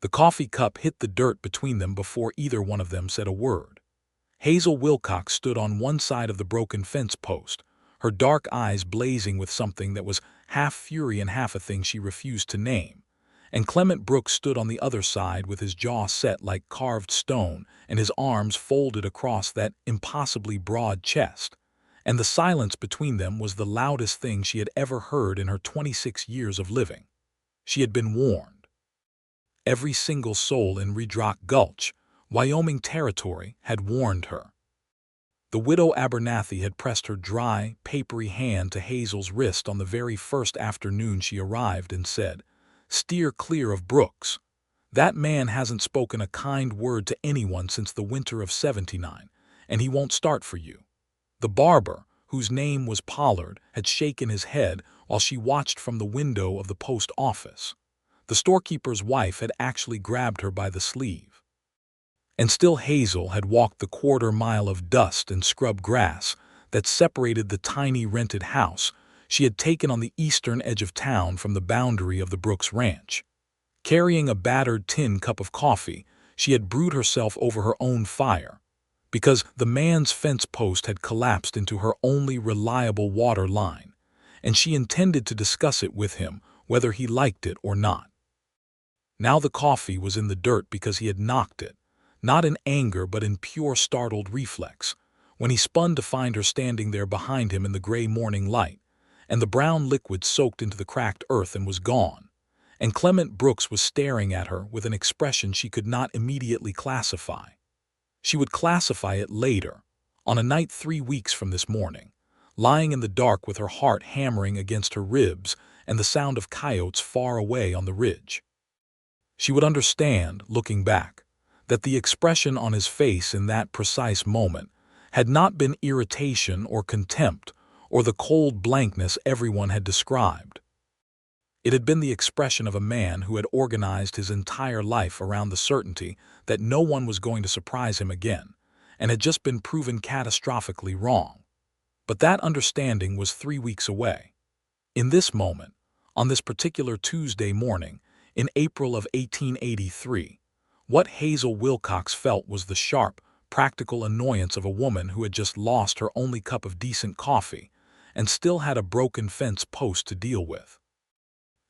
The coffee cup hit the dirt between them before either one of them said a word. Hazel Wilcox stood on one side of the broken fence post, her dark eyes blazing with something that was half fury and half a thing she refused to name. And Clement Brooks stood on the other side with his jaw set like carved stone and his arms folded across that impossibly broad chest. And the silence between them was the loudest thing she had ever heard in her 26 years of living. She had been warned. Every single soul in Redrock Gulch, Wyoming Territory, had warned her. The widow Abernathy had pressed her dry, papery hand to Hazel's wrist on the very first afternoon she arrived and said, "Steer clear of Brooks. That man hasn't spoken a kind word to anyone since the winter of '79, and he won't start for you." The barber, whose name was Pollard, had shaken his head while she watched from the window of the post office. The storekeeper's wife had actually grabbed her by the sleeve. And still Hazel had walked the quarter-mile of dust and scrub grass that separated the tiny rented house she had taken on the eastern edge of town from the boundary of the Brooks Ranch. Carrying a battered tin cup of coffee, she had brewed herself over her own fire, because the man's fence post had collapsed into her only reliable water line, and she intended to discuss it with him, whether he liked it or not. Now the coffee was in the dirt because he had knocked it, not in anger but in pure startled reflex, when he spun to find her standing there behind him in the gray morning light, and the brown liquid soaked into the cracked earth and was gone, and Clement Brooks was staring at her with an expression she could not immediately classify. She would classify it later, on a night 3 weeks from this morning, lying in the dark with her heart hammering against her ribs and the sound of coyotes far away on the ridge. She would understand, looking back, that the expression on his face in that precise moment had not been irritation or contempt or the cold blankness everyone had described. It had been the expression of a man who had organized his entire life around the certainty that no one was going to surprise him again, and had just been proven catastrophically wrong. But that understanding was 3 weeks away. In this moment, on this particular Tuesday morning, in April of 1883, what Hazel Wilcox felt was the sharp, practical annoyance of a woman who had just lost her only cup of decent coffee and still had a broken fence post to deal with.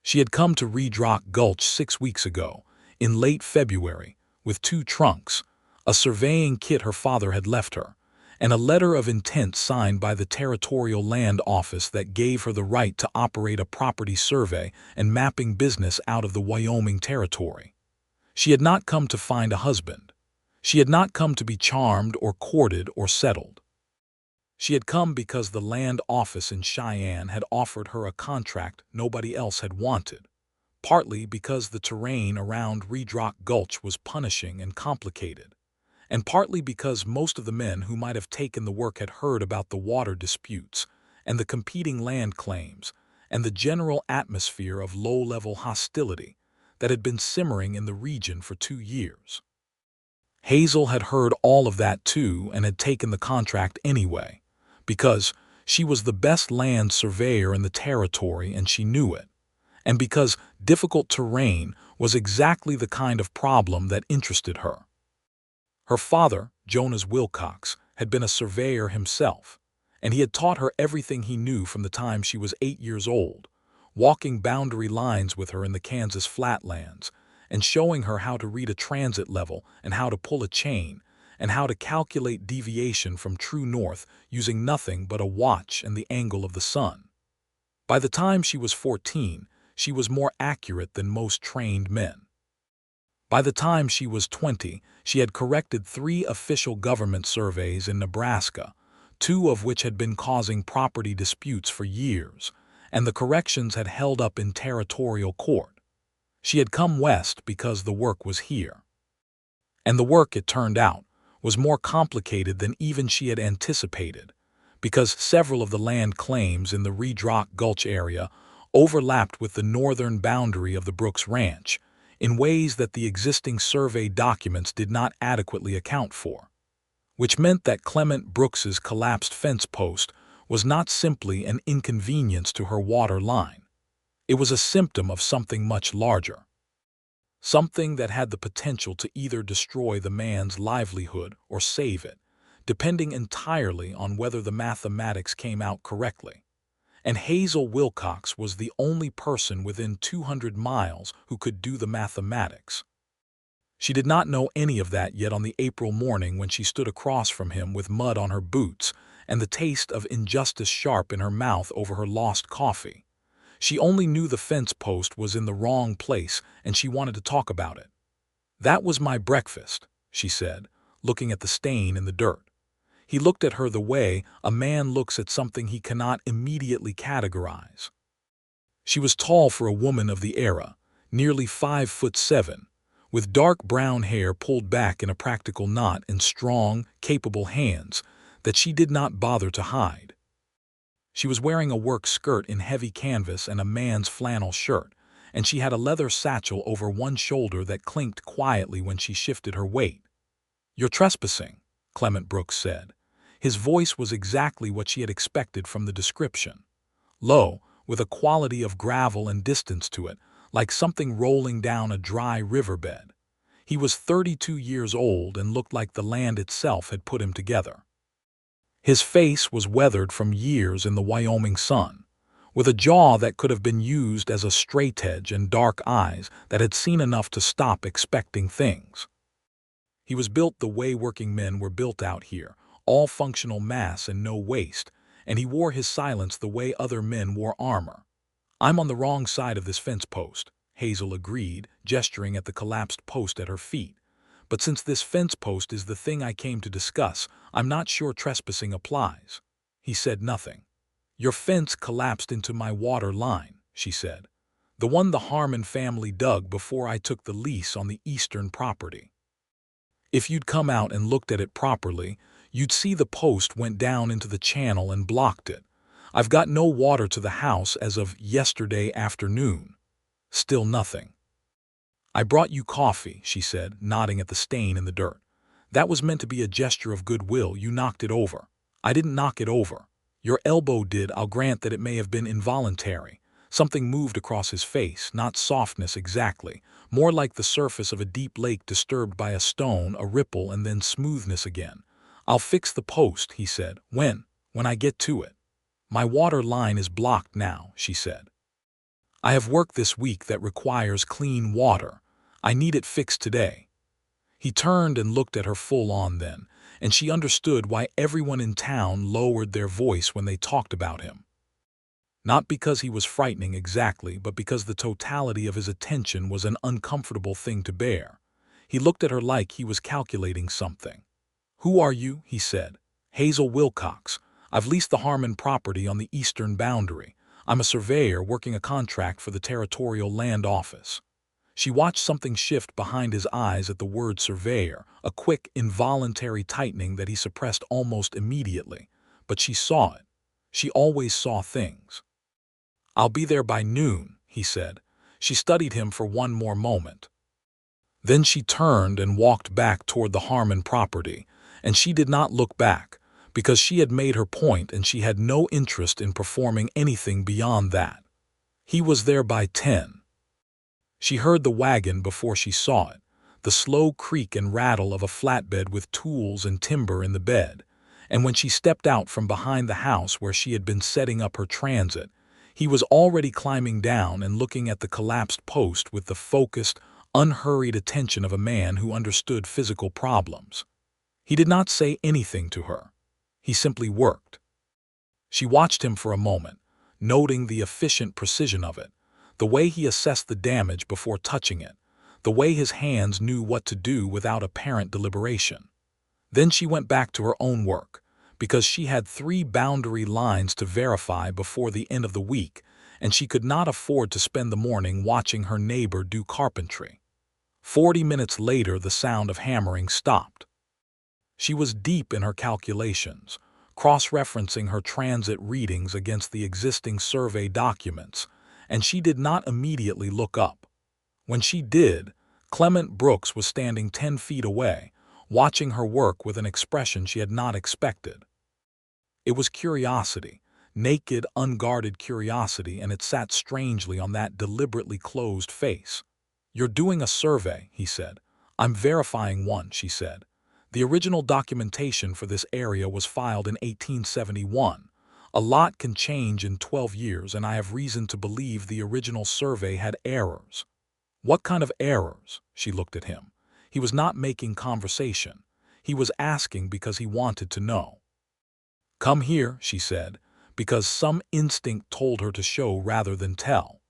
She had come to Redrock Gulch 6 weeks ago, in late February, with 2 trunks, a surveying kit her father had left her, and a letter of intent signed by the Territorial Land Office that gave her the right to operate a property survey and mapping business out of the Wyoming Territory. She had not come to find a husband. She had not come to be charmed or courted or settled. She had come because the land office in Cheyenne had offered her a contract nobody else had wanted, partly because the terrain around Redrock Gulch was punishing and complicated, and partly because most of the men who might have taken the work had heard about the water disputes and the competing land claims and the general atmosphere of low-level hostility that had been simmering in the region for 2 years. Hazel had heard all of that too and had taken the contract anyway, because she was the best land surveyor in the territory and she knew it, and because difficult terrain was exactly the kind of problem that interested her. Her father, Jonas Wilcox, had been a surveyor himself, and he had taught her everything he knew from the time she was 8 years old, walking boundary lines with her in the Kansas flatlands, and showing her how to read a transit level and how to pull a chain, and how to calculate deviation from true north using nothing but a watch and the angle of the sun. By the time she was 14, she was more accurate than most trained men. By the time she was 20, she had corrected 3 official government surveys in Nebraska, 2 of which had been causing property disputes for years, and the corrections had held up in territorial court. She had come west because the work was here. And the work, it turned out, was more complicated than even she had anticipated, because several of the land claims in the Redrock Gulch area overlapped with the northern boundary of the Brooks Ranch in ways that the existing survey documents did not adequately account for, which meant that Clement Brooks's collapsed fence post was not simply an inconvenience to her water line. It was a symptom of something much larger. something that had the potential to either destroy the man's livelihood or save it, depending entirely on whether the mathematics came out correctly. And Hazel Wilcox was the only person within 200 miles who could do the mathematics. She did not know any of that yet on the April morning when she stood across from him with mud on her boots and the taste of injustice sharp in her mouth over her lost coffee. She only knew the fence post was in the wrong place and she wanted to talk about it. "That was my breakfast," she said, looking at the stain in the dirt. He looked at her the way a man looks at something he cannot immediately categorize. She was tall for a woman of the era, nearly 5'7", with dark brown hair pulled back in a practical knot and strong, capable hands that she did not bother to hide. She was wearing a work skirt in heavy canvas and a man's flannel shirt, and she had a leather satchel over one shoulder that clinked quietly when she shifted her weight. "You're trespassing," Clement Brooks said. His voice was exactly what she had expected from the description. Low, with a quality of gravel and distance to it, like something rolling down a dry riverbed. He was 32 years old and looked like the land itself had put him together. His face was weathered from years in the Wyoming sun, with a jaw that could have been used as a straightedge and dark eyes that had seen enough to stop expecting things. He was built the way working men were built out here, all functional mass and no waste, and he wore his silence the way other men wore armor. "I'm on the wrong side of this fence post," Hazel agreed, gesturing at the collapsed post at her feet. "But since this fence post is the thing I came to discuss, I'm not sure trespassing applies." He said nothing. "Your fence collapsed into my water line," she said. "The one the Harmon family dug before I took the lease on the eastern property. If you'd come out and looked at it properly, you'd see the post went down into the channel and blocked it. I've got no water to the house as of yesterday afternoon." Still nothing. "I brought you coffee," she said, nodding at the stain in the dirt. "That was meant to be a gesture of goodwill. You knocked it over." "I didn't knock it over. Your elbow did. I'll grant that it may have been involuntary." Something moved across his face, not softness exactly, more like the surface of a deep lake disturbed by a stone, a ripple, and then smoothness again. "I'll fix the post," he said. When I get to it." "My water line is blocked now," she said. "I have work this week that requires clean water. I need it fixed today." He turned and looked at her full on then, and she understood why everyone in town lowered their voice when they talked about him. Not because he was frightening exactly, but because the totality of his attention was an uncomfortable thing to bear. He looked at her like he was calculating something. "Who are you?" he said. "Hazel Wilcox. I've leased the Harmon property on the eastern boundary. I'm a surveyor working a contract for the Territorial Land Office." She watched something shift behind his eyes at the word surveyor, a quick, involuntary tightening that he suppressed almost immediately. But she saw it. She always saw things. "I'll be there by noon," he said. She studied him for one more moment. Then she turned and walked back toward the Harmon property, and she did not look back, because she had made her point and she had no interest in performing anything beyond that. He was there by 10. She heard the wagon before she saw it, the slow creak and rattle of a flatbed with tools and timber in the bed, and when she stepped out from behind the house where she had been setting up her transit, he was already climbing down and looking at the collapsed post with the focused, unhurried attention of a man who understood physical problems. He did not say anything to her. He simply worked. She watched him for a moment, noting the efficient precision of it, the way he assessed the damage before touching it, the way his hands knew what to do without apparent deliberation. Then she went back to her own work, because she had 3 boundary lines to verify before the end of the week, and she could not afford to spend the morning watching her neighbor do carpentry. 40 minutes later, the sound of hammering stopped. She was deep in her calculations, cross-referencing her transit readings against the existing survey documents, and she did not immediately look up. When she did, Clement Brooks was standing 10 feet away, watching her work with an expression she had not expected. It was curiosity, naked, unguarded curiosity, and it sat strangely on that deliberately closed face. "You're doing a survey," he said. "I'm verifying one," she said. "The original documentation for this area was filed in 1871. A lot can change in 12 years, and I have reason to believe the original survey had errors." "What kind of errors?" She looked at him. He was not making conversation. He was asking because he wanted to know. "Come here," she said, because some instinct told her to show rather than tell.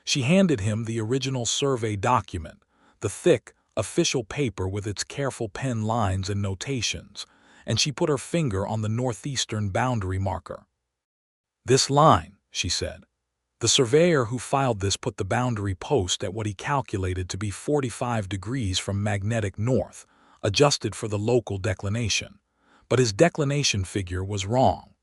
She handed him the original survey document, the thick, official paper with its careful pen lines and notations, and she put her finger on the northeastern boundary marker. "This line," she said. "The surveyor who filed this put the boundary post at what he calculated to be 45 degrees from magnetic north, adjusted for the local declination. But his declination figure was wrong.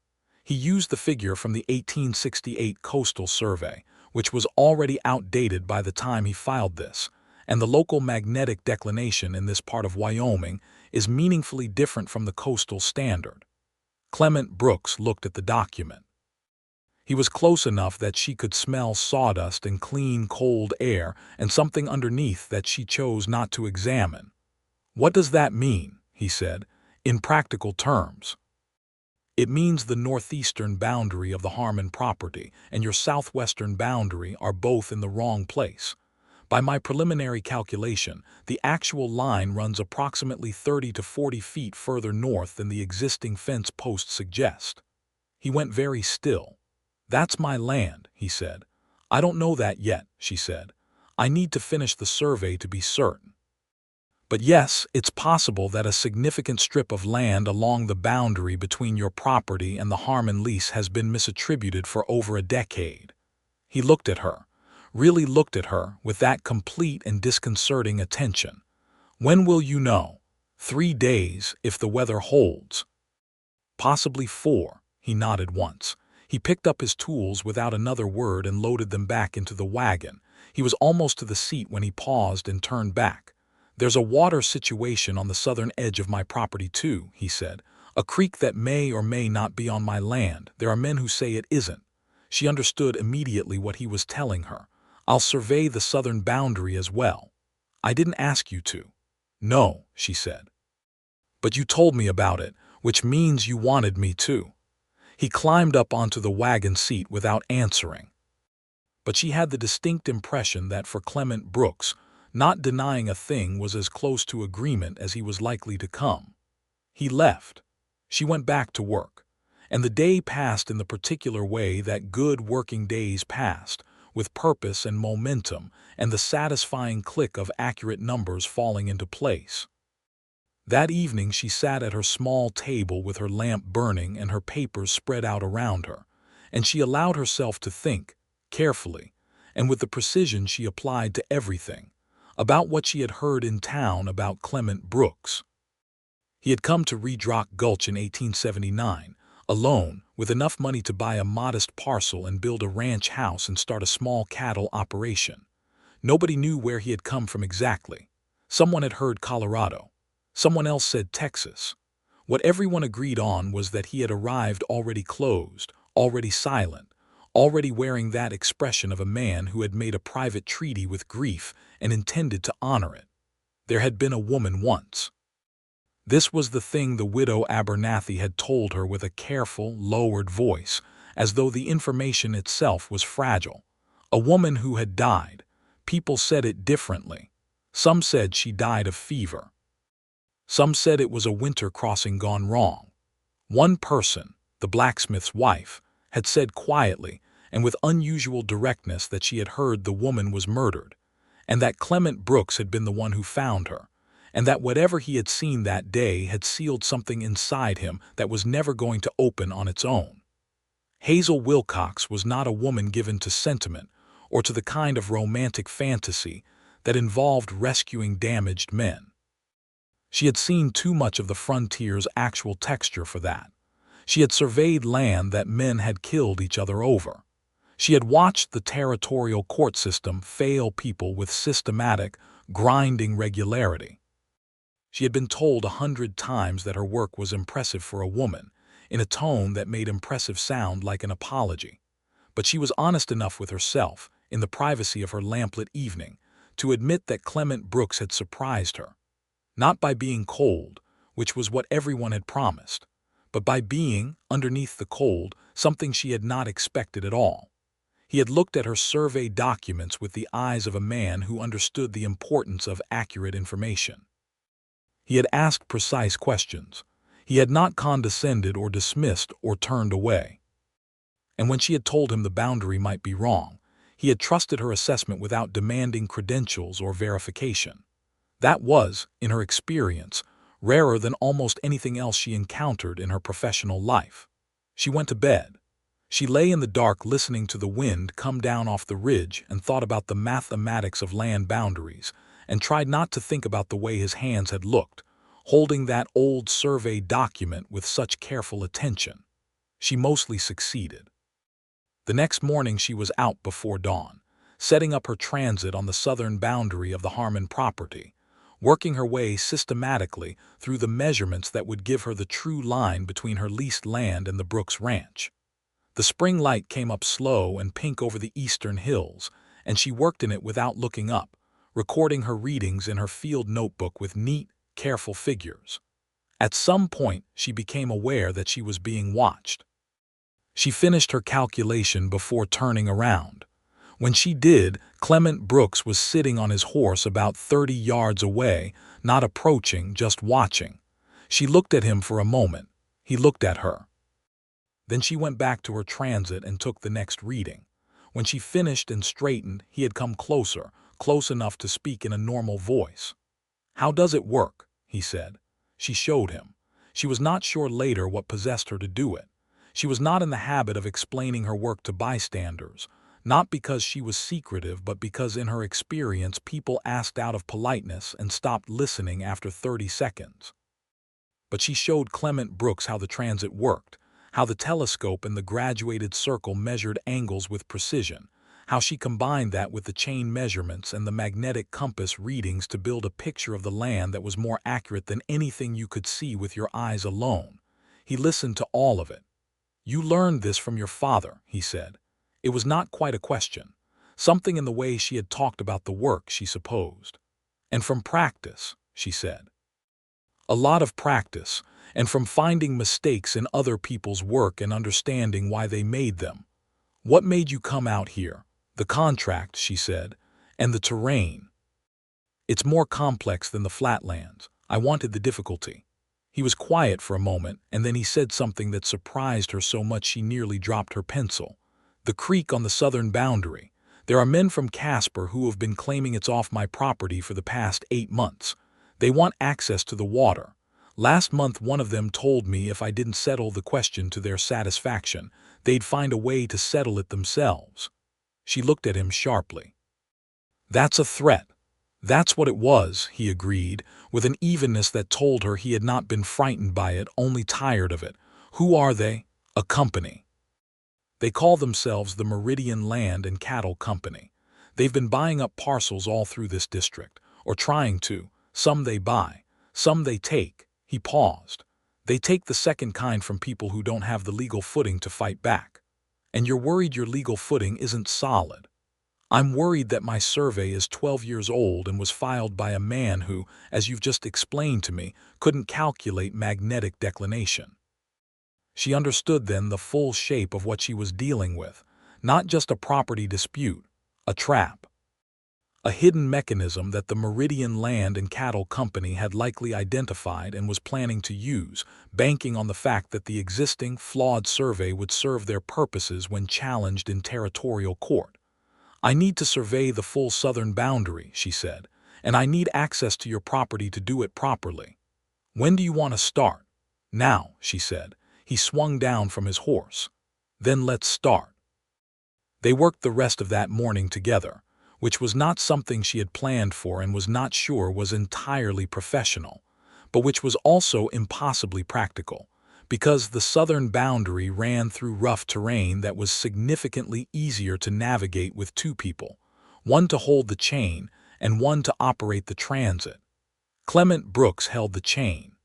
He used the figure from the 1868 Coastal Survey, which was already outdated by the time he filed this, and the local magnetic declination in this part of Wyoming is meaningfully different from the coastal standard." Clement Brooks looked at the document. He was close enough that she could smell sawdust and clean, cold air and something underneath that she chose not to examine. "What does that mean?" he said, "in practical terms?" "It means the northeastern boundary of the Harmon property and your southwestern boundary are both in the wrong place. By my preliminary calculation, the actual line runs approximately 30 to 40 feet further north than the existing fence posts suggest." He went very still. "That's my land," he said. "I don't know that yet," she said. "I need to finish the survey to be certain. But yes, it's possible that a significant strip of land along the boundary between your property and the Harmon lease has been misattributed for over a decade." He looked at her, really looked at her with that complete and disconcerting attention. "When will you know?" "3 days, if the weather holds." "Possibly 4, he nodded once. He picked up his tools without another word and loaded them back into the wagon. He was almost to the seat when he paused and turned back. "There's a water situation on the southern edge of my property too," he said. "A creek that may or may not be on my land. There are men who say it isn't." She understood immediately what he was telling her. "I'll survey the southern boundary as well." "I didn't ask you to." "No," she said. "But you told me about it, which means you wanted me to." He climbed up onto the wagon seat without answering. But she had the distinct impression that for Clement Brooks, not denying a thing was as close to agreement as he was likely to come. He left. She went back to work. And the day passed in the particular way that good working days passed, with purpose and momentum and the satisfying click of accurate numbers falling into place. That evening she sat at her small table with her lamp burning and her papers spread out around her, and she allowed herself to think, carefully, and with the precision she applied to everything, about what she had heard in town about Clement Brooks. He had come to Redrock Gulch in 1879, alone, with enough money to buy a modest parcel and build a ranch house and start a small cattle operation. Nobody knew where he had come from exactly. Someone had heard Colorado. Someone else said Texas. What everyone agreed on was that he had arrived already closed, already silent, already wearing that expression of a man who had made a private treaty with grief and intended to honor it. There had been a woman once. This was the thing the widow Abernathy had told her with a careful, lowered voice, as though the information itself was fragile. A woman who had died. People said it differently. Some said she died of fever. Some said it was a winter crossing gone wrong. One person, the blacksmith's wife, had said quietly and with unusual directness that she had heard the woman was murdered, and that Clement Brooks had been the one who found her, and that whatever he had seen that day had sealed something inside him that was never going to open on its own. Hazel Wilcox was not a woman given to sentiment or to the kind of romantic fantasy that involved rescuing damaged men. She had seen too much of the frontier's actual texture for that. She had surveyed land that men had killed each other over. She had watched the territorial court system fail people with systematic, grinding regularity. She had been told 100 times that her work was impressive for a woman, in a tone that made impressive sound like an apology. But she was honest enough with herself, in the privacy of her lamplit evening, to admit that Clement Brooks had surprised her. Not by being cold, which was what everyone had promised, but by being, underneath the cold, something she had not expected at all. He had looked at her survey documents with the eyes of a man who understood the importance of accurate information. He had asked precise questions. He had not condescended or dismissed or turned away. And when she had told him the boundary might be wrong, he had trusted her assessment without demanding credentials or verification. That was, in her experience, rarer than almost anything else she encountered in her professional life. She went to bed. She lay in the dark listening to the wind come down off the ridge and thought about the mathematics of land boundaries and tried not to think about the way his hands had looked, holding that old survey document with such careful attention. She mostly succeeded. The next morning she was out before dawn, setting up her transit on the southern boundary of the Harmon property, working her way systematically through the measurements that would give her the true line between her leased land and the Brooks Ranch. The spring light came up slow and pink over the eastern hills, and she worked in it without looking up, recording her readings in her field notebook with neat, careful figures. At some point, she became aware that she was being watched. She finished her calculation before turning around. When she did, Clement Brooks was sitting on his horse about 30 yards away, not approaching, just watching. She looked at him for a moment. He looked at her. Then she went back to her transit and took the next reading. When she finished and straightened, he had come closer, close enough to speak in a normal voice. "How does it work?" he said. She showed him. She was not sure later what possessed her to do it. She was not in the habit of explaining her work to bystanders, not because she was secretive, but because in her experience people asked out of politeness and stopped listening after 30 seconds. But she showed Clement Brooks how the transit worked, how the telescope and the graduated circle measured angles with precision, how she combined that with the chain measurements and the magnetic compass readings to build a picture of the land that was more accurate than anything you could see with your eyes alone. He listened to all of it. "You learned this from your father," he said. It was not quite a question. Something in the way she had talked about the work, she supposed. "And from practice," she said. "A lot of practice, and from finding mistakes in other people's work and understanding why they made them. What made you come out here?" "The contract," she said, "and the terrain. It's more complex than the flatlands. I wanted the difficulty." He was quiet for a moment, and then he said something that surprised her so much she nearly dropped her pencil. "The creek on the southern boundary. There are men from Casper who have been claiming it's off my property for the past 8 months. They want access to the water. Last month one of them told me if I didn't settle the question to their satisfaction, they'd find a way to settle it themselves." She looked at him sharply. "That's a threat." "That's what it was," he agreed, with an evenness that told her he had not been frightened by it, only tired of it. "Who are they?" "A company. They call themselves the Meridian Land and Cattle Company. They've been buying up parcels all through this district, or trying to. Some they buy, some they take." He paused. "They take the second kind from people who don't have the legal footing to fight back. And you're worried your legal footing isn't solid." "I'm worried that my survey is 12 years old and was filed by a man who, as you've just explained to me, couldn't calculate magnetic declination." She understood then the full shape of what she was dealing with, not just a property dispute, a trap. A hidden mechanism that the Meridian Land and Cattle Company had likely identified and was planning to use, banking on the fact that the existing, flawed survey would serve their purposes when challenged in territorial court. "I need to survey the full southern boundary," she said, "and I need access to your property to do it properly. When do you want to start?" "Now," she said. He swung down from his horse. "Then let's start." They worked the rest of that morning together, which was not something she had planned for and was not sure was entirely professional, but which was also impossibly practical, because the southern boundary ran through rough terrain that was significantly easier to navigate with 2 people, one to hold the chain and one to operate the transit. Clement Brooks held the chain.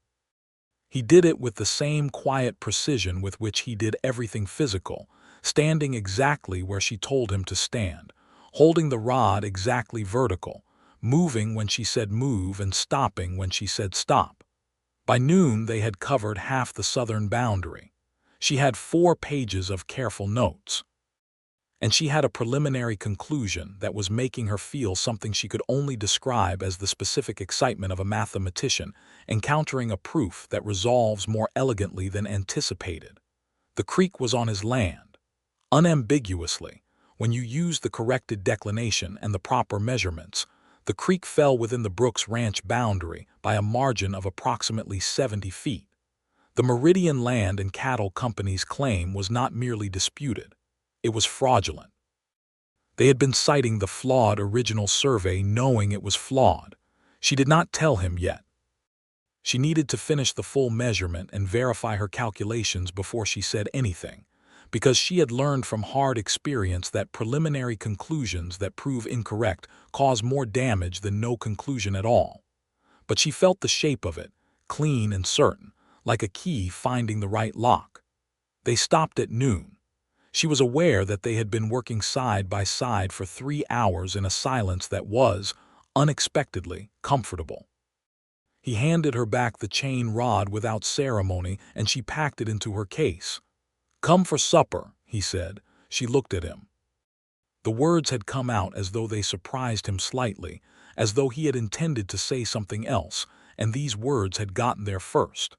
He did it with the same quiet precision with which he did everything physical, standing exactly where she told him to stand, holding the rod exactly vertical, moving when she said move and stopping when she said stop. By noon, they had covered half the southern boundary. She had 4 pages of careful notes. And she had a preliminary conclusion that was making her feel something she could only describe as the specific excitement of a mathematician encountering a proof that resolves more elegantly than anticipated. The creek was on his land. Unambiguously, when you used the corrected declination and the proper measurements, the creek fell within the Brooks Ranch boundary by a margin of approximately 70 feet. The Meridian Land and Cattle Company's claim was not merely disputed. It was fraudulent. They had been citing the flawed original survey knowing it was flawed. She did not tell him yet. She needed to finish the full measurement and verify her calculations before she said anything, because she had learned from hard experience that preliminary conclusions that prove incorrect cause more damage than no conclusion at all. But she felt the shape of it, clean and certain, like a key finding the right lock. They stopped at noon. She was aware that they had been working side by side for 3 hours in a silence that was, unexpectedly, comfortable. He handed her back the chain rod without ceremony, and she packed it into her case. "Come for supper," he said. She looked at him. The words had come out as though they surprised him slightly, as though he had intended to say something else, and these words had gotten there first.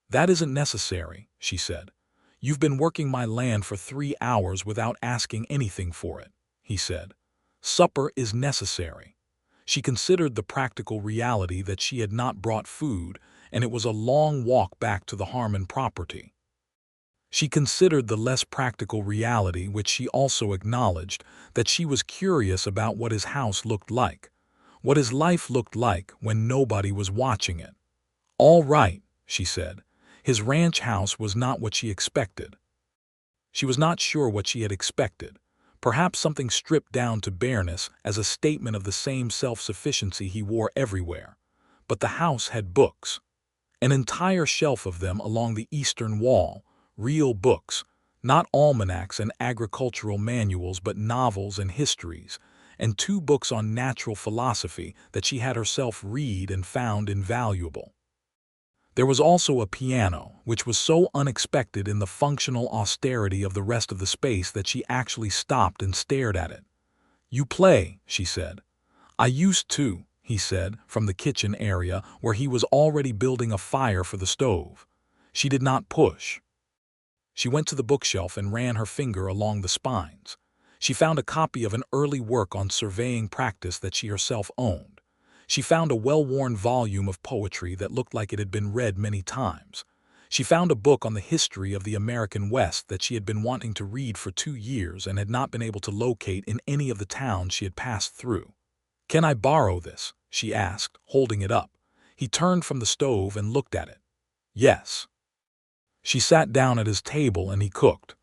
"That isn't necessary," she said. "You've been working my land for 3 hours without asking anything for it," he said. "Supper is necessary." She considered the practical reality that she had not brought food, and it was a long walk back to the Harmon property. She considered the less practical reality, which she also acknowledged, that she was curious about what his house looked like, what his life looked like when nobody was watching it. "All right," she said. His ranch house was not what she expected. She was not sure what she had expected, perhaps something stripped down to bareness as a statement of the same self-sufficiency he wore everywhere. But the house had books. An entire shelf of them along the eastern wall, real books, not almanacs and agricultural manuals but novels and histories, and 2 books on natural philosophy that she had herself read and found invaluable. There was also a piano, which was so unexpected in the functional austerity of the rest of the space that she actually stopped and stared at it. "You play," she said. "I used to," he said, from the kitchen area where he was already building a fire for the stove. She did not push. She went to the bookshelf and ran her finger along the spines. She found a copy of an early work on surveying practice that she herself owned. She found a well-worn volume of poetry that looked like it had been read many times. She found a book on the history of the American West that she had been wanting to read for 2 years and had not been able to locate in any of the towns she had passed through. "Can I borrow this?" she asked, holding it up. He turned from the stove and looked at it. "Yes." She sat down at his table and he cooked.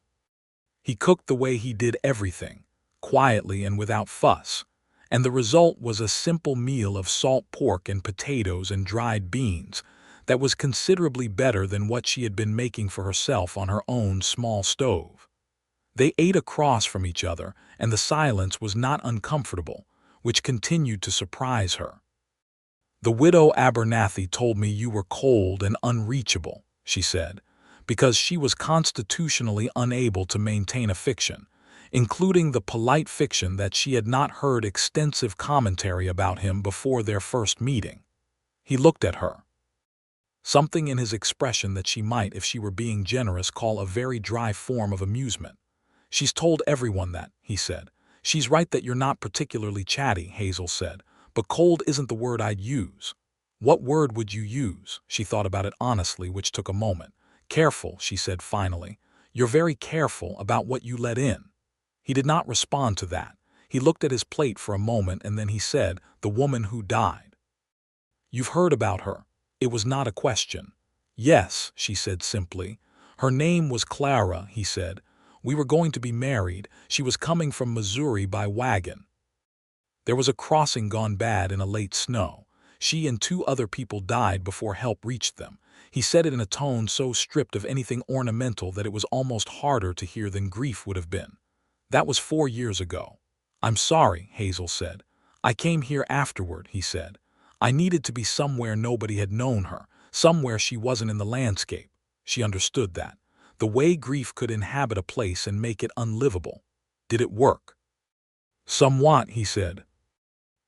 He cooked the way he did everything, quietly and without fuss. And the result was a simple meal of salt pork and potatoes and dried beans that was considerably better than what she had been making for herself on her own small stove. They ate across from each other, and the silence was not uncomfortable, which continued to surprise her. "The widow Abernathy told me you were cold and unreachable," she said, because she was constitutionally unable to maintain a fiction, including the polite fiction that she had not heard extensive commentary about him before their first meeting. He looked at her. Something in his expression that she might, if she were being generous, call a very dry form of amusement. "She's told everyone that," he said. "She's right that you're not particularly chatty," Hazel said, "but cold isn't the word I'd use." "What word would you use?" She thought about it honestly, which took a moment. "Careful," she said finally. "You're very careful about what you let in." He did not respond to that. He looked at his plate for a moment and then he said, "The woman who died." "You've heard about her." It was not a question. "Yes," she said simply. "Her name was Clara," he said. "We were going to be married. She was coming from Missouri by wagon. There was a crossing gone bad in a late snow. She and 2 other people died before help reached them." He said it in a tone so stripped of anything ornamental that it was almost harder to hear than grief would have been. "That was 4 years ago." "I'm sorry," Hazel said. I came here afterward, he said. I needed to be somewhere nobody had known her, somewhere she wasn't in the landscape. She understood that. The way grief could inhabit a place and make it unlivable. Did it work? Somewhat, he said.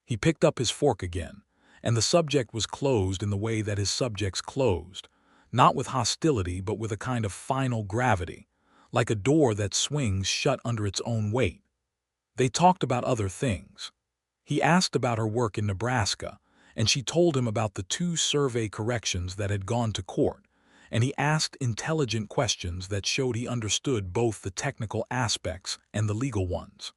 He picked up his fork again, and the subject was closed in the way that his subjects closed, not with hostility but with a kind of final gravity, like a door that swings shut under its own weight. They talked about other things. He asked about her work in Nebraska, and she told him about the 2 survey corrections that had gone to court, and he asked intelligent questions that showed he understood both the technical aspects and the legal ones.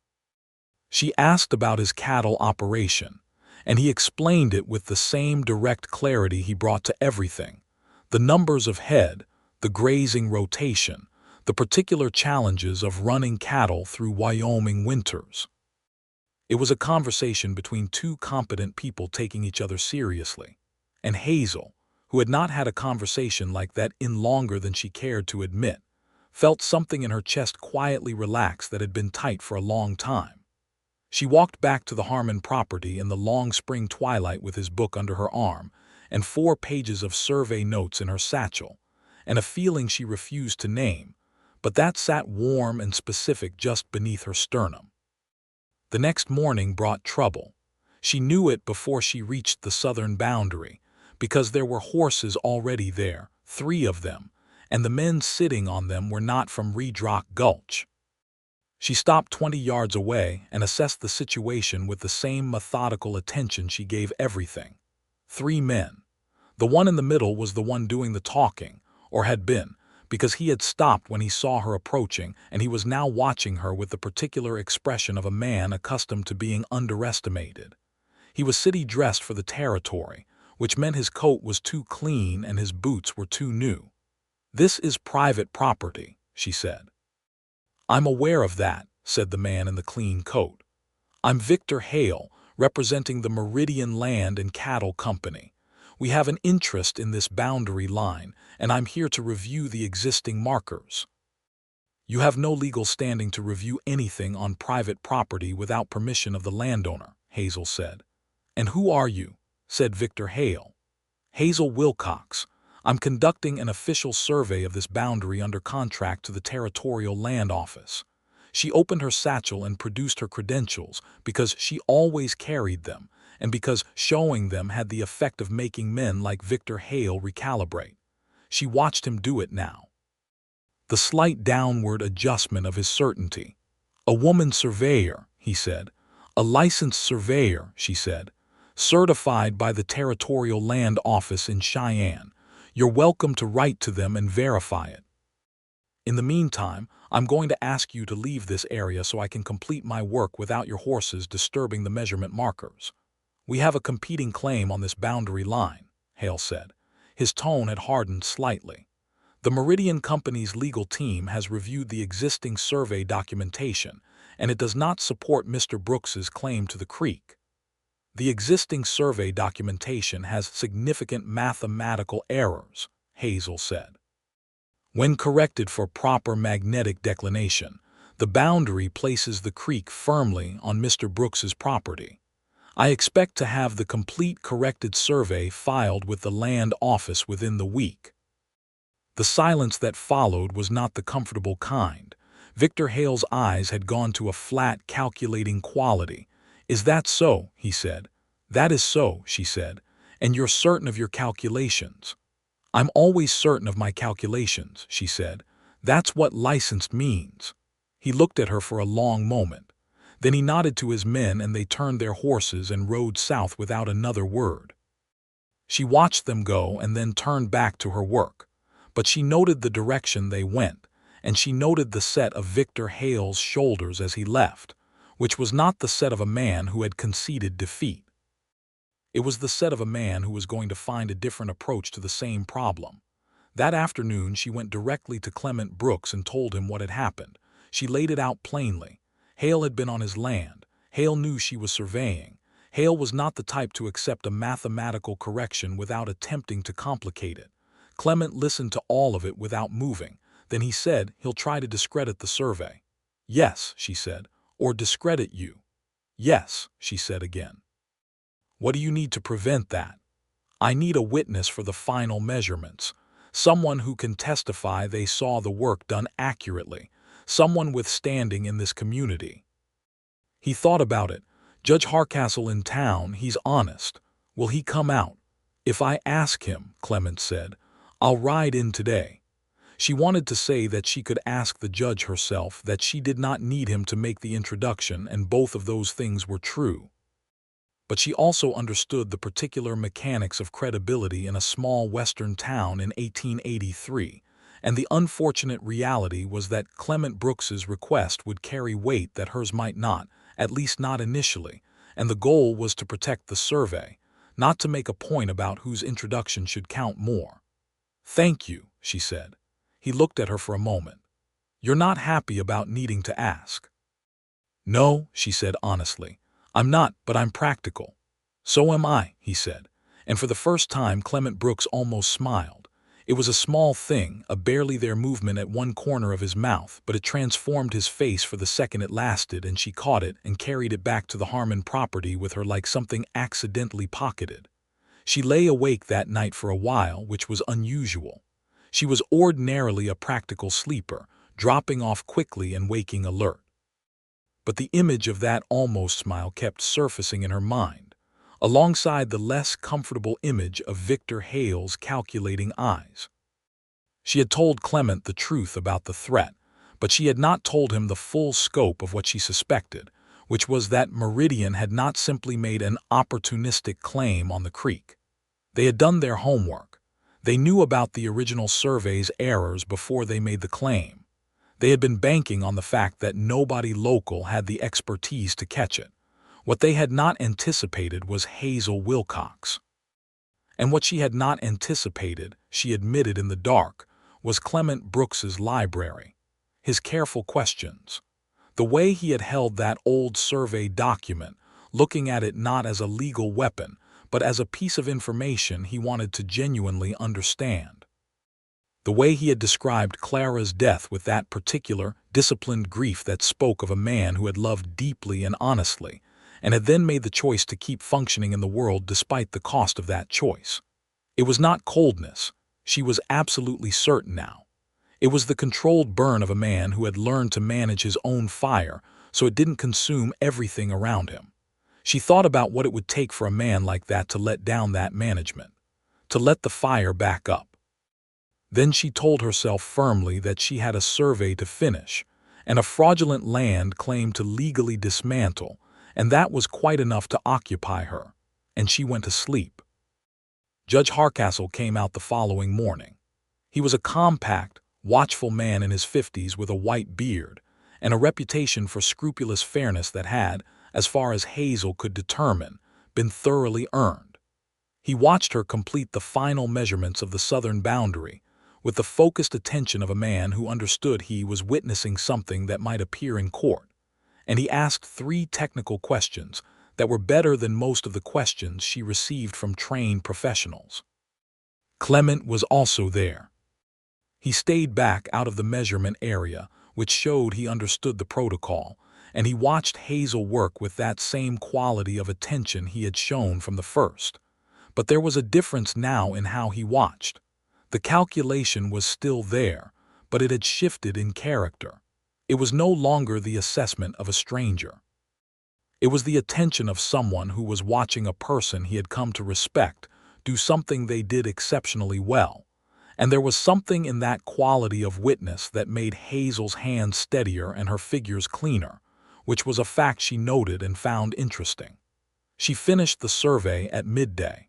She asked about his cattle operation, and he explained it with the same direct clarity he brought to everything: the numbers of head, the grazing rotation, the particular challenges of running cattle through Wyoming winters. It was a conversation between 2 competent people taking each other seriously, and Hazel, who had not had a conversation like that in longer than she cared to admit, felt something in her chest quietly relax that had been tight for a long time. She walked back to the Harmon property in the long spring twilight with his book under her arm and 4 pages of survey notes in her satchel, and a feeling she refused to name, but that sat warm and specific just beneath her sternum. The next morning brought trouble. She knew it before she reached the southern boundary, because there were horses already there, 3 of them, and the men sitting on them were not from Redrock Gulch. She stopped 20 yards away and assessed the situation with the same methodical attention she gave everything. 3 men. The one in the middle was the one doing the talking, or had been, because he had stopped when he saw her approaching, and he was now watching her with the particular expression of a man accustomed to being underestimated. He was city-dressed for the territory, which meant his coat was too clean and his boots were too new. "This is private property," she said. "I'm aware of that," said the man in the clean coat. "I'm Victor Hale, representing the Meridian Land and Cattle Company. We have an interest in this boundary line, and I'm here to review the existing markers." "You have no legal standing to review anything on private property without permission of the landowner," Hazel said. "And who are you?" said Victor Hale. "Hazel Wilcox. I'm conducting an official survey of this boundary under contract to the Territorial Land Office." She opened her satchel and produced her credentials because she always carried them, and because showing them had the effect of making men like Victor Hale recalibrate. She watched him do it now. The slight downward adjustment of his certainty. "A woman surveyor," he said. "A licensed surveyor," she said. "Certified by the Territorial Land Office in Cheyenne. You're welcome to write to them and verify it. In the meantime, I'm going to ask you to leave this area so I can complete my work without your horses disturbing the measurement markers. We have a competing claim on this boundary line," Hale said. His tone had hardened slightly. "The Meridian Company's legal team has reviewed the existing survey documentation, and it does not support Mr. Brooks's claim to the creek. The existing survey documentation has significant mathematical errors," Hazel said. "When corrected for proper magnetic declination, the boundary places the creek firmly on Mr. Brooks's property. I expect to have the complete corrected survey filed with the land office within the week." The silence that followed was not the comfortable kind. Victor Hale's eyes had gone to a flat, calculating quality. "Is that so?" he said. "That is so," she said. "And you're certain of your calculations?" "I'm always certain of my calculations," she said. "That's what licensed means." He looked at her for a long moment. Then he nodded to his men and they turned their horses and rode south without another word. She watched them go and then turned back to her work. But she noted the direction they went, and she noted the set of Victor Hale's shoulders as he left, which was not the set of a man who had conceded defeat. It was the set of a man who was going to find a different approach to the same problem. That afternoon she went directly to Clement Brooks and told him what had happened. She laid it out plainly. Hale had been on his land. Hale knew she was surveying. Hale was not the type to accept a mathematical correction without attempting to complicate it. Clement listened to all of it without moving. Then he said he'll try to discredit the survey. "Yes," she said. "Or discredit you." "Yes," she said again. What do you need to prevent that? I need a witness for the final measurements. Someone who can testify they saw the work done accurately. Someone with standing in this community. He thought about it. Judge Hardcastle in town, he's honest. Will he come out? If I ask him, Clement said, I'll ride in today. She wanted to say that she could ask the judge herself, that she did not need him to make the introduction, and both of those things were true. But she also understood the particular mechanics of credibility in a small western town in 1883, and the unfortunate reality was that Clement Brooks's request would carry weight that hers might not, at least not initially, and the goal was to protect the survey, not to make a point about whose introduction should count more. Thank you, she said. He looked at her for a moment. You're not happy about needing to ask. No, she said honestly. I'm not, but I'm practical. So am I, he said, and for the first time Clement Brooks almost smiled. It was a small thing, a barely there movement at one corner of his mouth, but it transformed his face for the second it lasted, and she caught it and carried it back to the Harmon property with her like something accidentally pocketed. She lay awake that night for a while, which was unusual. She was ordinarily a practical sleeper, dropping off quickly and waking alert. But the image of that almost smile kept surfacing in her mind, alongside the less comfortable image of Victor Hale's calculating eyes. She had told Clement the truth about the threat, but she had not told him the full scope of what she suspected, which was that Meridian had not simply made an opportunistic claim on the creek. They had done their homework. They knew about the original survey's errors before they made the claim. They had been banking on the fact that nobody local had the expertise to catch it. What they had not anticipated was Hazel Wilcox. And what she had not anticipated, she admitted in the dark, was Clement Brooks's library, his careful questions, the way he had held that old survey document, looking at it not as a legal weapon, but as a piece of information he wanted to genuinely understand. The way he had described Clara's death with that particular, disciplined grief that spoke of a man who had loved deeply and honestly, and had then made the choice to keep functioning in the world despite the cost of that choice. It was not coldness, she was absolutely certain now. It was the controlled burn of a man who had learned to manage his own fire so it didn't consume everything around him. She thought about what it would take for a man like that to let down that management, to let the fire back up. Then she told herself firmly that she had a survey to finish, and a fraudulent land claim to legally dismantle, and that was quite enough to occupy her, and she went to sleep. Judge Hardcastle came out the following morning. He was a compact, watchful man in his 50s with a white beard, and a reputation for scrupulous fairness that had, as far as Hazel could determine, been thoroughly earned. He watched her complete the final measurements of the southern boundary, with the focused attention of a man who understood he was witnessing something that might appear in court, and he asked 3 technical questions that were better than most of the questions she received from trained professionals. Clement was also there. He stayed back out of the measurement area, which showed he understood the protocol, and he watched Hazel work with that same quality of attention he had shown from the first. But there was a difference now in how he watched. The calculation was still there, but it had shifted in character. It was no longer the assessment of a stranger. It was the attention of someone who was watching a person he had come to respect do something they did exceptionally well, and there was something in that quality of witness that made Hazel's hands steadier and her figures cleaner, which was a fact she noted and found interesting. She finished the survey at midday.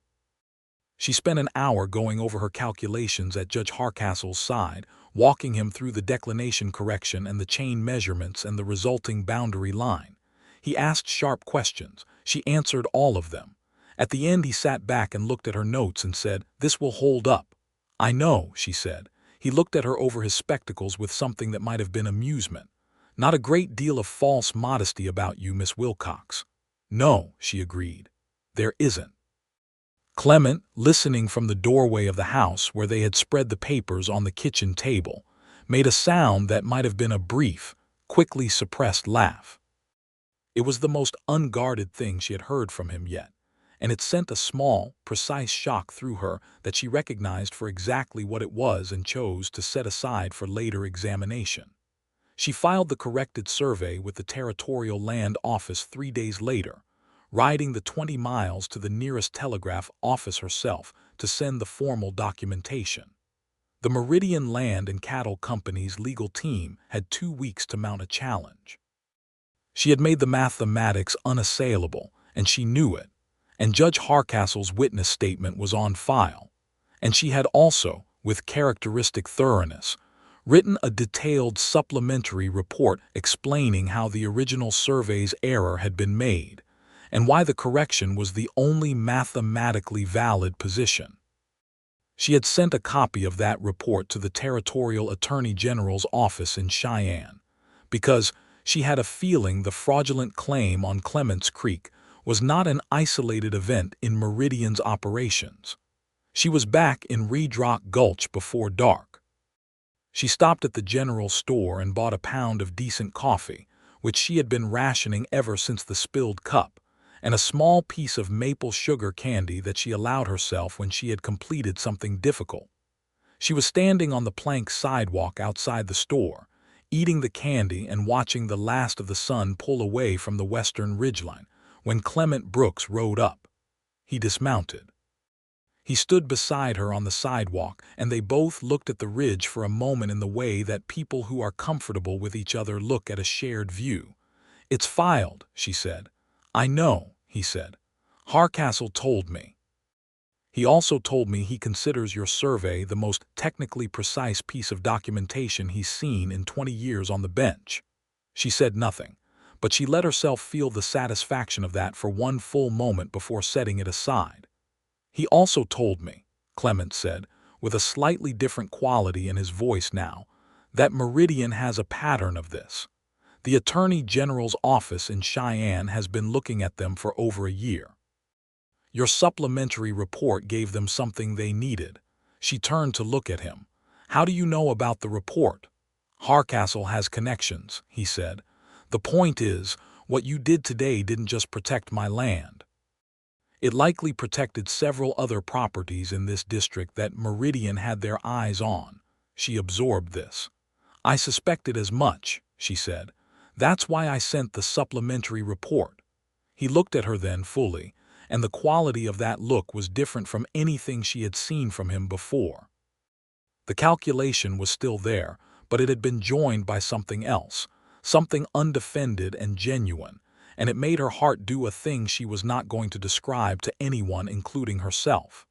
She spent an hour going over her calculations at Judge Hardcastle's side, walking him through the declination correction and the chain measurements and the resulting boundary line. He asked sharp questions. She answered all of them. At the end he sat back and looked at her notes and said, "This will hold up." "I know," she said. He looked at her over his spectacles with something that might have been amusement. "Not a great deal of false modesty about you, Miss Wilcox." "No," she agreed. "There isn't." Clement, listening from the doorway of the house where they had spread the papers on the kitchen table, made a sound that might have been a brief, quickly suppressed laugh. It was the most unguarded thing she had heard from him yet, and it sent a small, precise shock through her that she recognized for exactly what it was and chose to set aside for later examination. She filed the corrected survey with the Territorial Land Office 3 days later, riding the 20 miles to the nearest telegraph office herself to send the formal documentation. The Meridian Land and Cattle Company's legal team had 2 weeks to mount a challenge. She had made the mathematics unassailable, and she knew it, and Judge Hardcastle's witness statement was on file, and she had also, with characteristic thoroughness, written a detailed supplementary report explaining how the original survey's error had been made, and why the correction was the only mathematically valid position. She had sent a copy of that report to the Territorial Attorney General's office in Cheyenne, because she had a feeling the fraudulent claim on Clements Creek was not an isolated event in Meridian's operations. She was back in Redrock Gulch before dark. She stopped at the general store and bought a pound of decent coffee, which she had been rationing ever since the spilled cup, and a small piece of maple sugar candy that she allowed herself when she had completed something difficult. She was standing on the plank sidewalk outside the store, eating the candy and watching the last of the sun pull away from the western ridgeline, when Clement Brooks rode up. He dismounted. He stood beside her on the sidewalk, and they both looked at the ridge for a moment in the way that people who are comfortable with each other look at a shared view. "It's filed," she said. "I know," he said. "Hardcastle told me. He also told me he considers your survey the most technically precise piece of documentation he's seen in 20 years on the bench." She said nothing, but she let herself feel the satisfaction of that for one full moment before setting it aside. "He also told me," Clement said, with a slightly different quality in his voice now, "that Meridian has a pattern of this. The Attorney General's office in Cheyenne has been looking at them for over a year. Your supplementary report gave them something they needed." She turned to look at him. "How do you know about the report?" "Hardcastle has connections," he said. "The point is, what you did today didn't just protect my land. It likely protected several other properties in this district that Meridian had their eyes on." She absorbed this. "I suspected as much," she said. "That's why I sent the supplementary report." He looked at her then fully, and the quality of that look was different from anything she had seen from him before. The calculation was still there, but it had been joined by something else, something undefended and genuine, and it made her heart do a thing she was not going to describe to anyone, including herself.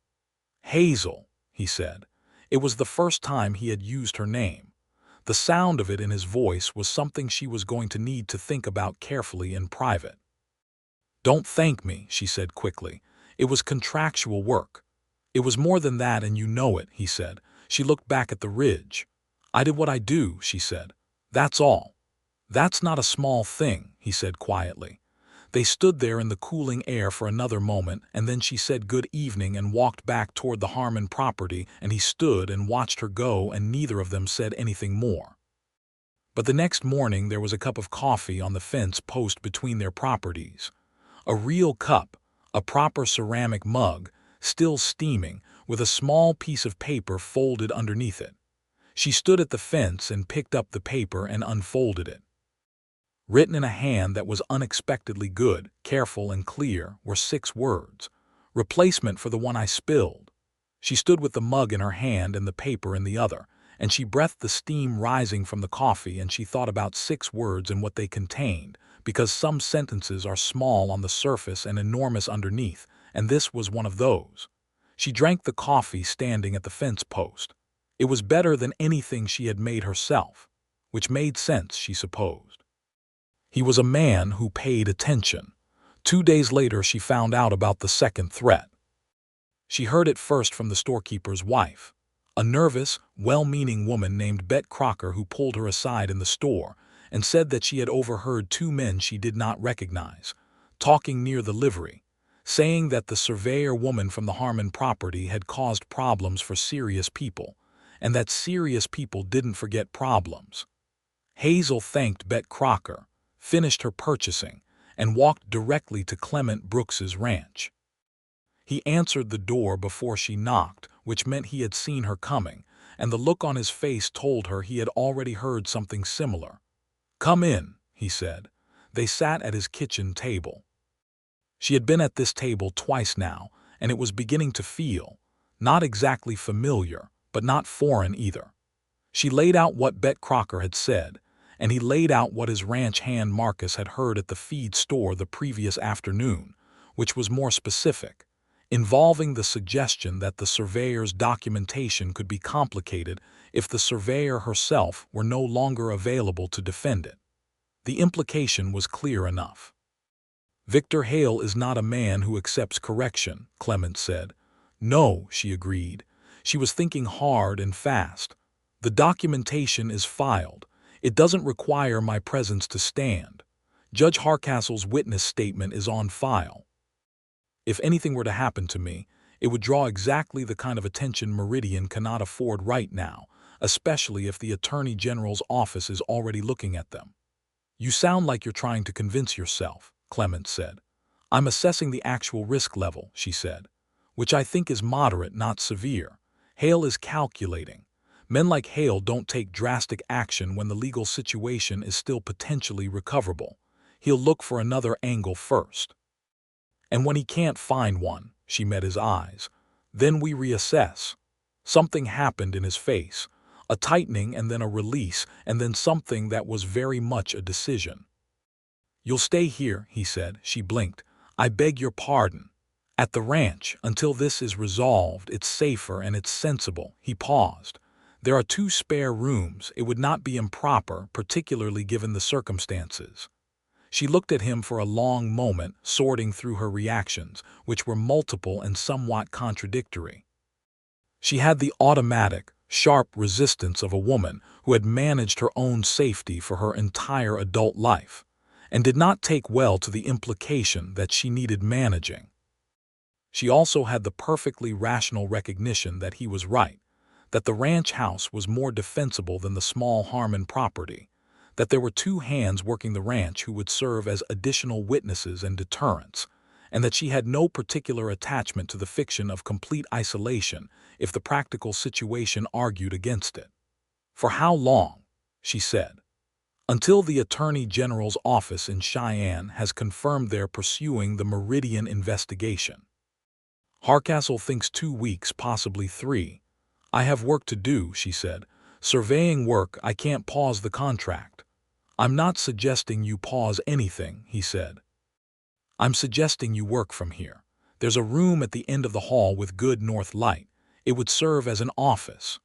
"Hazel," he said. It was the first time he had used her name. The sound of it in his voice was something she was going to need to think about carefully in private. "Don't thank me," she said quickly. "It was contractual work." "It was more than that, and you know it," he said. She looked back at the ridge. "I did what I do," she said. "That's all." "That's not a small thing," he said quietly. They stood there in the cooling air for another moment, and then she said good evening and walked back toward the Harmon property, and he stood and watched her go, and neither of them said anything more. But the next morning there was a cup of coffee on the fence post between their properties. A real cup, a proper ceramic mug, still steaming, with a small piece of paper folded underneath it. She stood at the fence and picked up the paper and unfolded it. Written in a hand that was unexpectedly good, careful, and clear were 6 words: "Replacement for the one I spilled." She stood with the mug in her hand and the paper in the other, and she breathed the steam rising from the coffee, and she thought about 6 words and what they contained, because some sentences are small on the surface and enormous underneath, and this was one of those. She drank the coffee standing at the fence post. It was better than anything she had made herself, which made sense, she supposed. He was a man who paid attention. 2 days later she found out about the second threat. She heard it first from the storekeeper's wife, a nervous, well-meaning woman named Bet Crocker, who pulled her aside in the store and said that she had overheard 2 men she did not recognize, talking near the livery, saying that the surveyor woman from the Harmon property had caused problems for serious people, and that serious people didn't forget problems. Hazel thanked Bet Crocker, finished her purchasing, and walked directly to Clement Brooks's ranch. He answered the door before she knocked, which meant he had seen her coming, and the look on his face told her he had already heard something similar. "Come in," he said. They sat at his kitchen table. She had been at this table twice now, and it was beginning to feel, not exactly familiar, but not foreign either. She laid out what Bet Crocker had said, and he laid out what his ranch hand Marcus had heard at the feed store the previous afternoon, which was more specific, involving the suggestion that the surveyor's documentation could be complicated if the surveyor herself were no longer available to defend it. The implication was clear enough. "Victor Hale is not a man who accepts correction," Clement said. "No," she agreed. She was thinking hard and fast. "The documentation is filed. It doesn't require my presence to stand. Judge Hardcastle's witness statement is on file. If anything were to happen to me, it would draw exactly the kind of attention Meridian cannot afford right now, especially if the Attorney General's office is already looking at them." "You sound like you're trying to convince yourself," Clement said. "I'm assessing the actual risk level," she said, "which I think is moderate, not severe. Hale is calculating. Men like Hale don't take drastic action when the legal situation is still potentially recoverable. He'll look for another angle first. And when he can't find one," she met his eyes, "then we reassess." Something happened in his face, a tightening and then a release, and then something that was very much a decision. "You'll stay here," he said. She blinked. "I beg your pardon." "At the ranch, until this is resolved. It's safer and it's sensible." He paused. "There are 2 spare rooms. It would not be improper, particularly given the circumstances." She looked at him for a long moment, sorting through her reactions, which were multiple and somewhat contradictory. She had the automatic, sharp resistance of a woman who had managed her own safety for her entire adult life, and did not take well to the implication that she needed managing. She also had the perfectly rational recognition that he was right, that the ranch house was more defensible than the small Harmon property, that there were 2 hands working the ranch who would serve as additional witnesses and deterrents, and that she had no particular attachment to the fiction of complete isolation if the practical situation argued against it. "For how long?" she said. "Until the Attorney General's office in Cheyenne has confirmed they're pursuing the Meridian investigation." "Hardcastle thinks 2 weeks, possibly 3. I have work to do," she said. "Surveying work. I can't pause the contract." "I'm not suggesting you pause anything," he said. "I'm suggesting you work from here. There's a room at the end of the hall with good north light. It would serve as an office."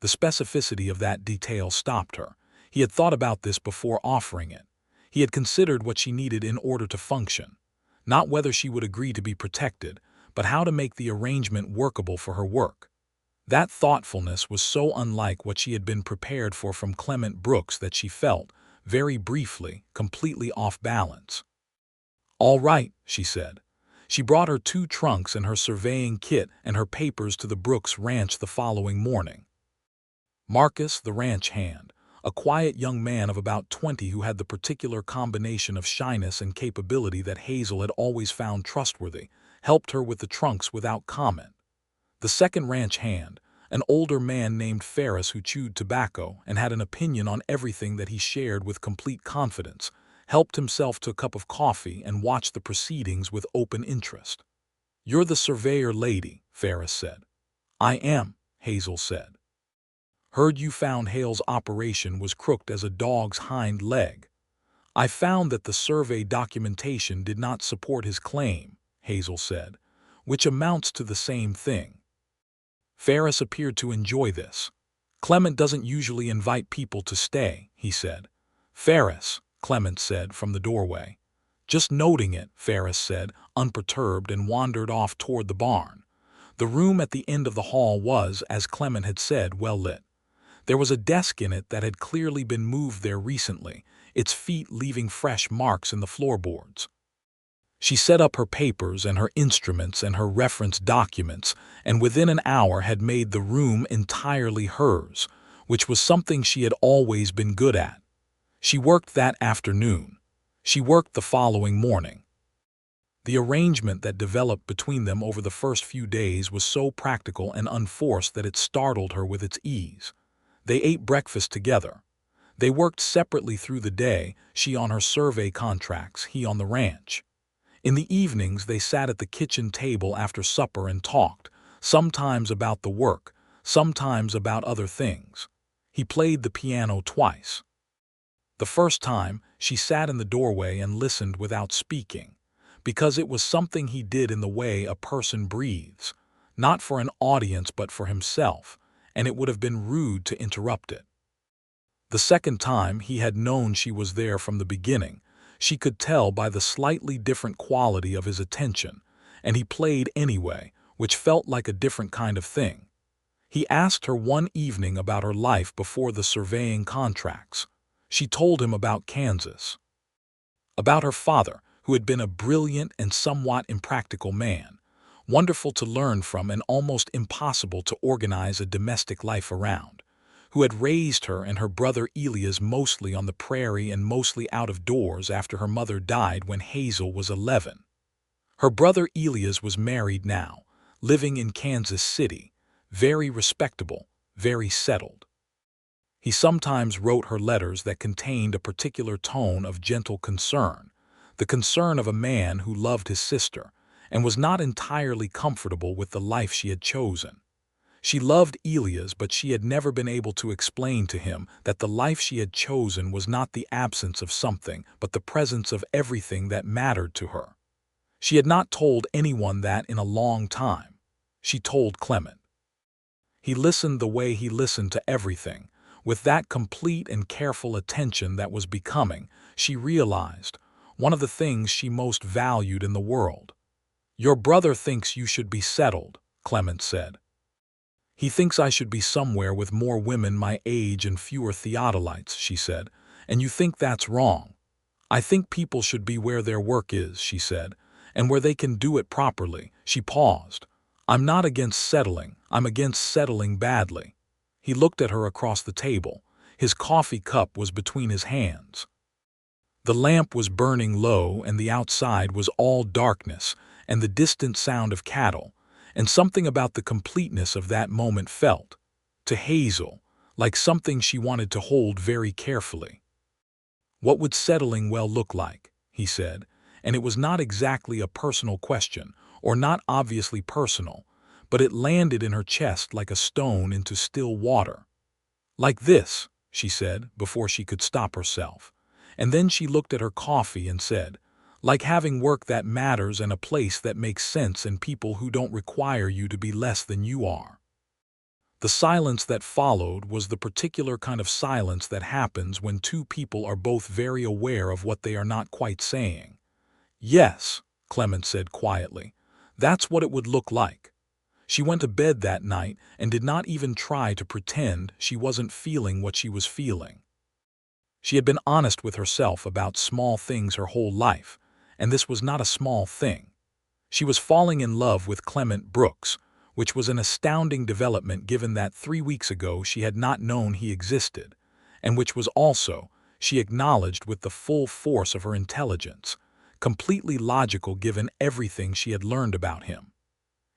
The specificity of that detail stopped her. He had thought about this before offering it. He had considered what she needed in order to function. Not whether she would agree to be protected, but how to make the arrangement workable for her work. That thoughtfulness was so unlike what she had been prepared for from Clement Brooks that she felt, very briefly, completely off balance. "All right," she said. She brought her 2 trunks and her surveying kit and her papers to the Brooks ranch the following morning. Marcus, the ranch hand, a quiet young man of about 20 who had the particular combination of shyness and capability that Hazel had always found trustworthy, helped her with the trunks without comment. The second ranch hand, an older man named Ferris who chewed tobacco and had an opinion on everything that he shared with complete confidence, helped himself to a cup of coffee and watched the proceedings with open interest. "You're the surveyor lady," Ferris said. "I am," Hazel said. "Heard you found Hale's operation was crooked as a dog's hind leg." "I found that the survey documentation did not support his claim," Hazel said, "which amounts to the same thing." Ferris appeared to enjoy this. "Clement doesn't usually invite people to stay," he said. "Ferris," Clement said from the doorway. "Just noting it," Ferris said, unperturbed, and wandered off toward the barn. The room at the end of the hall was, as Clement had said, well lit. There was a desk in it that had clearly been moved there recently, its feet leaving fresh marks in the floorboards. She set up her papers and her instruments and her reference documents, and within an hour had made the room entirely hers, which was something she had always been good at. She worked that afternoon. She worked the following morning. The arrangement that developed between them over the first few days was so practical and unforced that it startled her with its ease. They ate breakfast together. They worked separately through the day, she on her survey contracts, he on the ranch. In the evenings they sat at the kitchen table after supper and talked, sometimes about the work, sometimes about other things. He played the piano twice. The first time, she sat in the doorway and listened without speaking, because it was something he did in the way a person breathes, not for an audience but for himself, and it would have been rude to interrupt it. The second time, he had known she was there from the beginning. She could tell by the slightly different quality of his attention, and he played anyway, which felt like a different kind of thing. He asked her one evening about her life before the surveying contracts. She told him about Kansas, about her father, who had been a brilliant and somewhat impractical man, wonderful to learn from and almost impossible to organize a domestic life around, who had raised her and her brother Elias mostly on the prairie and mostly out of doors after her mother died when Hazel was 11. Her brother Elias was married now, living in Kansas City, very respectable, very settled. He sometimes wrote her letters that contained a particular tone of gentle concern, the concern of a man who loved his sister and was not entirely comfortable with the life she had chosen. She loved Elias, but she had never been able to explain to him that the life she had chosen was not the absence of something, but the presence of everything that mattered to her. She had not told anyone that in a long time. She told Clement. He listened the way he listened to everything, with that complete and careful attention that was becoming, she realized, one of the things she most valued in the world. "Your brother thinks you should be settled," Clement said. "He thinks I should be somewhere with more women my age and fewer theodolites," she said, "and you think that's wrong." "I think people should be where their work is," she said, "and where they can do it properly." She paused. "I'm not against settling, I'm against settling badly." He looked at her across the table. His coffee cup was between his hands. The lamp was burning low, and the outside was all darkness and the distant sound of cattle, and something about the completeness of that moment felt, to Hazel, like something she wanted to hold very carefully. "What would settling well look like?" he said, and it was not exactly a personal question, or not obviously personal, but it landed in her chest like a stone into still water. "Like this," she said, before she could stop herself. And then she looked at her coffee and said, "Like having work that matters and a place that makes sense and people who don't require you to be less than you are." The silence that followed was the particular kind of silence that happens when two people are both very aware of what they are not quite saying. "Yes," Clement said quietly, "that's what it would look like." She went to bed that night and did not even try to pretend she wasn't feeling what she was feeling. She had been honest with herself about small things her whole life, and this was not a small thing. She was falling in love with Clement Brooks, which was an astounding development given that 3 weeks ago she had not known he existed, and which was also, she acknowledged with the full force of her intelligence, completely logical given everything she had learned about him.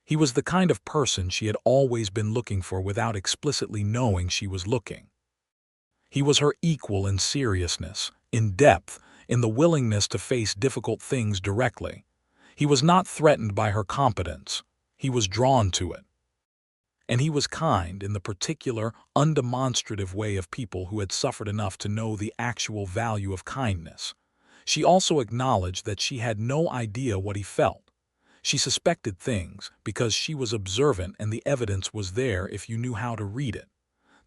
He was the kind of person she had always been looking for without explicitly knowing she was looking. He was her equal in seriousness, in depth, in the willingness to face difficult things directly. He was not threatened by her competence. He was drawn to it. And he was kind in the particular, undemonstrative way of people who had suffered enough to know the actual value of kindness. She also acknowledged that she had no idea what he felt. She suspected things because she was observant and the evidence was there if you knew how to read it.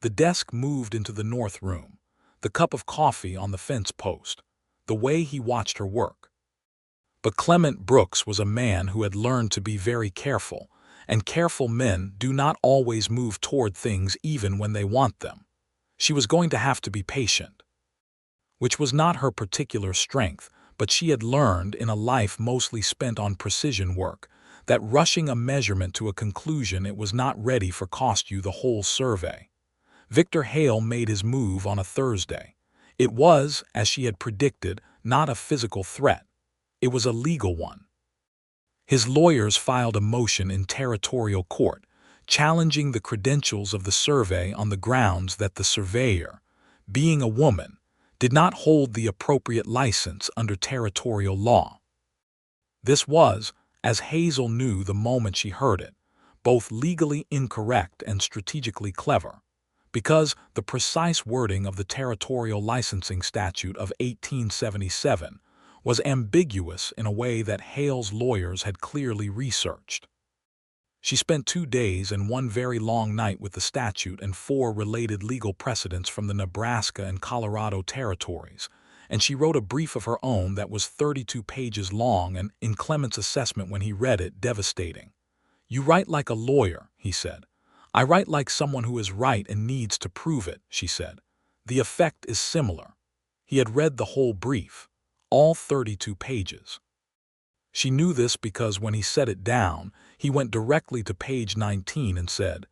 The desk moved into the north room, the cup of coffee on the fence post, the way he watched her work. But Clement Brooks was a man who had learned to be very careful, and careful men do not always move toward things even when they want them. She was going to have to be patient, which was not her particular strength, but she had learned in a life mostly spent on precision work that rushing a measurement to a conclusion it was not ready for cost you the whole survey. Victor Hale made his move on a Thursday. It was, as she had predicted, not a physical threat. It was a legal one. His lawyers filed a motion in territorial court, challenging the credentials of the survey on the grounds that the surveyor, being a woman, did not hold the appropriate license under territorial law. This was, as Hazel knew the moment she heard it, both legally incorrect and strategically clever, because the precise wording of the territorial licensing statute of 1877 was ambiguous in a way that Hale's lawyers had clearly researched. She spent 2 days and one very long night with the statute and 4 related legal precedents from the Nebraska and Colorado territories, and she wrote a brief of her own that was 32 pages long and, in Clement's assessment when he read it, devastating. "You write like a lawyer," he said. "I write like someone who is right and needs to prove it," she said. "The effect is similar." He had read the whole brief, all 32 pages. She knew this because when he set it down, he went directly to page 19 and said,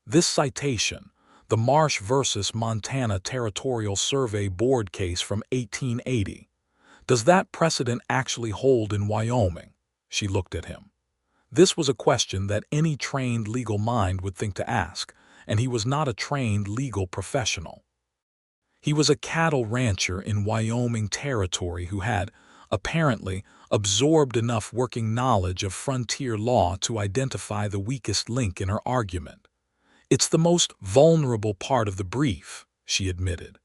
"This citation, the Marsh versus Montana Territorial Survey Board case from 1880, does that precedent actually hold in Wyoming?" She looked at him. This was a question that any trained legal mind would think to ask, and he was not a trained legal professional. He was a cattle rancher in Wyoming Territory who had, apparently, absorbed enough working knowledge of frontier law to identify the weakest link in her argument. "It's the most vulnerable part of the brief," she admitted.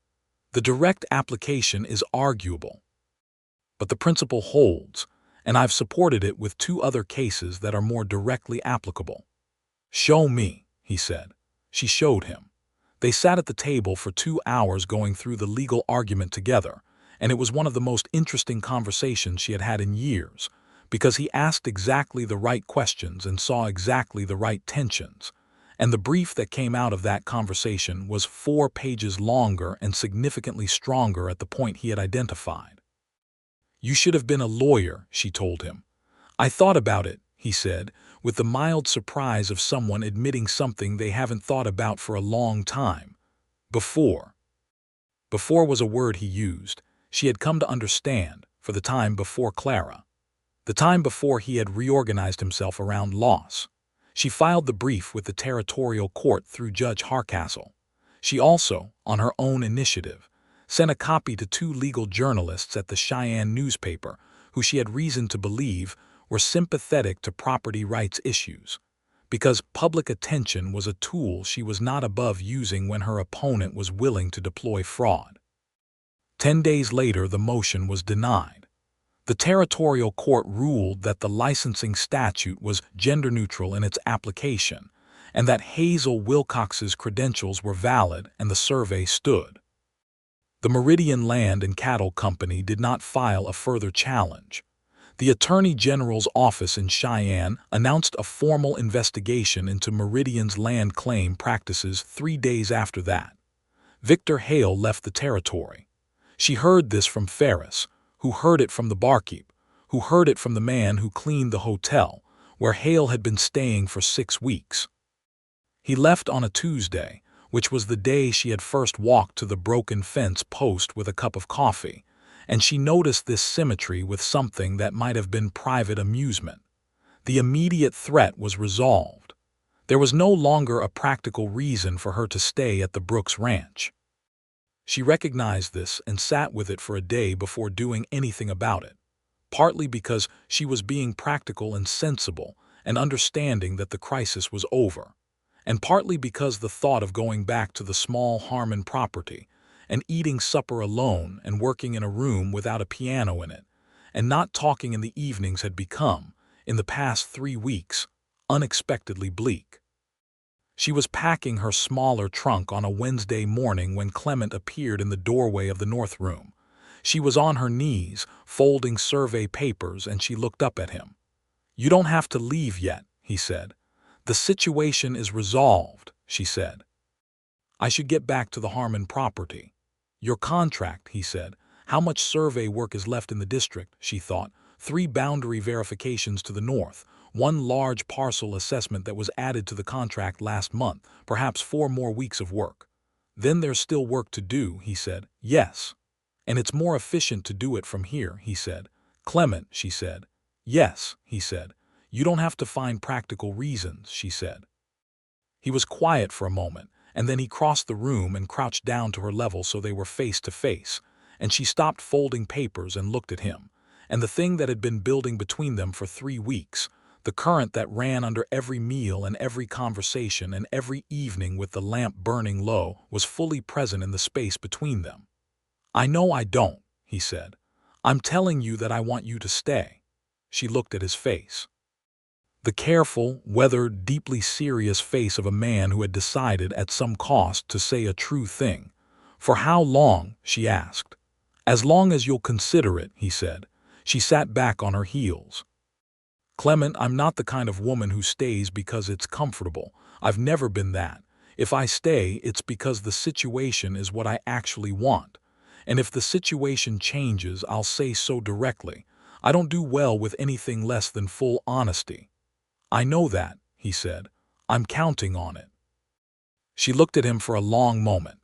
"The direct application is arguable. But the principle holds, and I've supported it with 2 other cases that are more directly applicable." "Show me," he said. She showed him. They sat at the table for 2 hours going through the legal argument together, and it was one of the most interesting conversations she had had in years, because he asked exactly the right questions and saw exactly the right tensions, and the brief that came out of that conversation was 4 pages longer and significantly stronger at the point he had identified. "You should have been a lawyer," she told him. "I thought about it," he said, with the mild surprise of someone admitting something they haven't thought about for a long time. Before. Before was a word he used. She had come to understand, for the time before Clara. The time before he had reorganized himself around loss. She filed the brief with the territorial court through Judge Hardcastle. She also, on her own initiative, sent a copy to 2 legal journalists at the Cheyenne newspaper who she had reason to believe were sympathetic to property rights issues, because public attention was a tool she was not above using when her opponent was willing to deploy fraud. 10 days later, the motion was denied. The territorial court ruled that the licensing statute was gender-neutral in its application, and that Hazel Wilcox's credentials were valid and the survey stood. The Meridian Land and Cattle Company did not file a further challenge. The Attorney General's office in Cheyenne announced a formal investigation into Meridian's land claim practices 3 days after that. Victor Hale left the territory. She heard this from Ferris, who heard it from the barkeep, who heard it from the man who cleaned the hotel, where Hale had been staying for 6 weeks. He left on a Tuesday, which was the day she had first walked to the broken fence post with a cup of coffee, and she noticed this symmetry with something that might have been private amusement. The immediate threat was resolved. There was no longer a practical reason for her to stay at the Brooks Ranch. She recognized this and sat with it for a day before doing anything about it, partly because she was being practical and sensible and understanding that the crisis was over, and partly because the thought of going back to the small Harmon property and eating supper alone and working in a room without a piano in it, and not talking in the evenings had become, in the past 3 weeks, unexpectedly bleak. She was packing her smaller trunk on a Wednesday morning when Clement appeared in the doorway of the north room. She was on her knees, folding survey papers, and she looked up at him. "You don't have to leave yet," he said. "The situation is resolved," she said. "I should get back to the Harmon property." "Your contract," he said. "How much survey work is left in the district?" she thought. 3 boundary verifications to the north, 1 large parcel assessment that was added to the contract last month, perhaps 4 more weeks of work. "Then there's still work to do," he said. "Yes. And it's more efficient to do it from here," he said. "Clement," she said. "Yes," he said. You don't have to find practical reasons, she said. He was quiet for a moment, and then he crossed the room and crouched down to her level so they were face to face, and she stopped folding papers and looked at him. And the thing that had been building between them for 3 weeks, the current that ran under every meal and every conversation and every evening with the lamp burning low, was fully present in the space between them. I know I don't, he said. I'm telling you that I want you to stay. She looked at his face. The careful, weathered, deeply serious face of a man who had decided at some cost to say a true thing. For how long? She asked. As long as you'll consider it, he said. She sat back on her heels. Clement, I'm not the kind of woman who stays because it's comfortable. I've never been that. If I stay, it's because the situation is what I actually want. And if the situation changes, I'll say so directly. I don't do well with anything less than full honesty. I know that, he said. I'm counting on it. She looked at him for a long moment.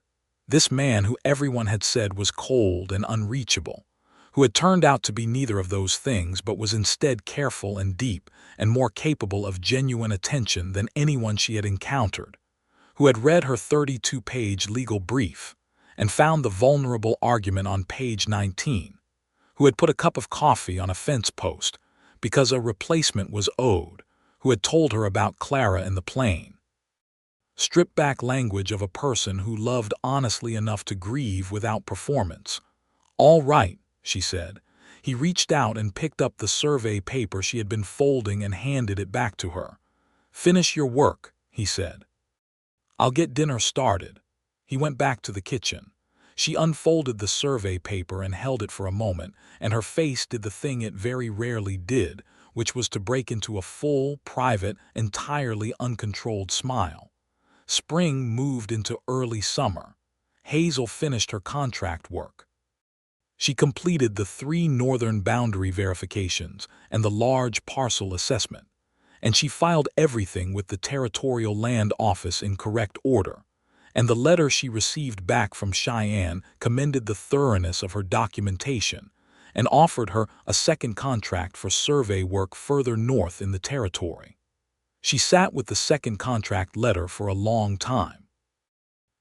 This man who everyone had said was cold and unreachable, who had turned out to be neither of those things but was instead careful and deep and more capable of genuine attention than anyone she had encountered, who had read her 32-page legal brief and found the vulnerable argument on page 19, who had put a cup of coffee on a fence post because a replacement was owed, who had told her about Clara in the plane. Stripped-back language of a person who loved honestly enough to grieve without performance. All right, she said. He reached out and picked up the survey paper she had been folding and handed it back to her. Finish your work, he said. I'll get dinner started. He went back to the kitchen. She unfolded the survey paper and held it for a moment, and her face did the thing it very rarely did, which was to break into a full, private, entirely uncontrolled smile. Spring moved into early summer. Hazel finished her contract work. She completed the 3 northern boundary verifications and the large parcel assessment, and she filed everything with the Territorial Land Office in correct order, and the letter she received back from Cheyenne commended the thoroughness of her documentation and offered her a second contract for survey work further north in the territory. She sat with the second contract letter for a long time.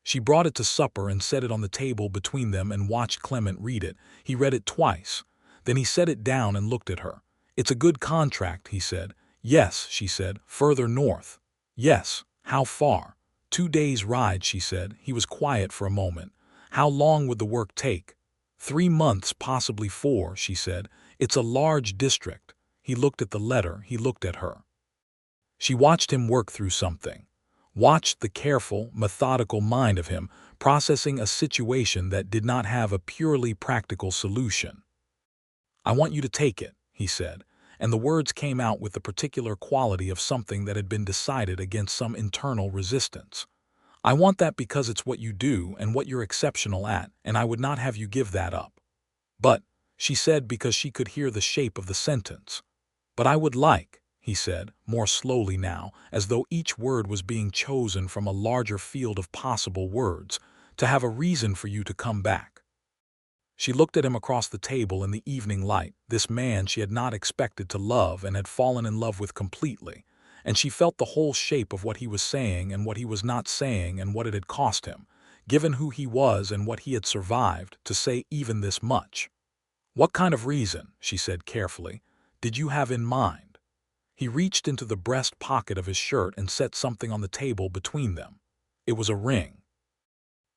She brought it to supper and set it on the table between them and watched Clement read it. He read it twice. Then he set it down and looked at her. It's a good contract, he said. Yes, she said. Further north. Yes. How far? 2 days' ride, she said. He was quiet for a moment. How long would the work take? 3 months, possibly 4, she said. It's a large district. He looked at the letter. He looked at her. She watched him work through something. Watched the careful, methodical mind of him processing a situation that did not have a purely practical solution. I want you to take it, he said, and the words came out with the particular quality of something that had been decided against some internal resistance. I want that because it's what you do and what you're exceptional at, and I would not have you give that up. But, she said because she could hear the shape of the sentence. But I would like, he said, more slowly now, as though each word was being chosen from a larger field of possible words, to have a reason for you to come back. She looked at him across the table in the evening light, this man she had not expected to love and had fallen in love with completely, and she felt the whole shape of what he was saying and what he was not saying and what it had cost him, given who he was and what he had survived, to say even this much. What kind of reason, she said carefully, did you have in mind? He reached into the breast pocket of his shirt and set something on the table between them. It was a ring.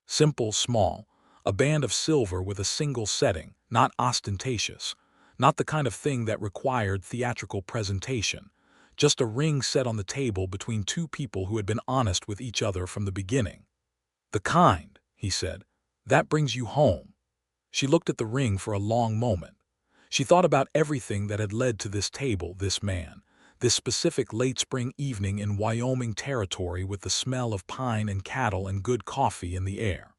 Simple, small, a band of silver with a single setting, not ostentatious, not the kind of thing that required theatrical presentation, just a ring set on the table between 2 people who had been honest with each other from the beginning. The kind, he said, that brings you home. She looked at the ring for a long moment. She thought about everything that had led to this table, this man, this specific late spring evening in Wyoming Territory with the smell of pine and cattle and good coffee in the air.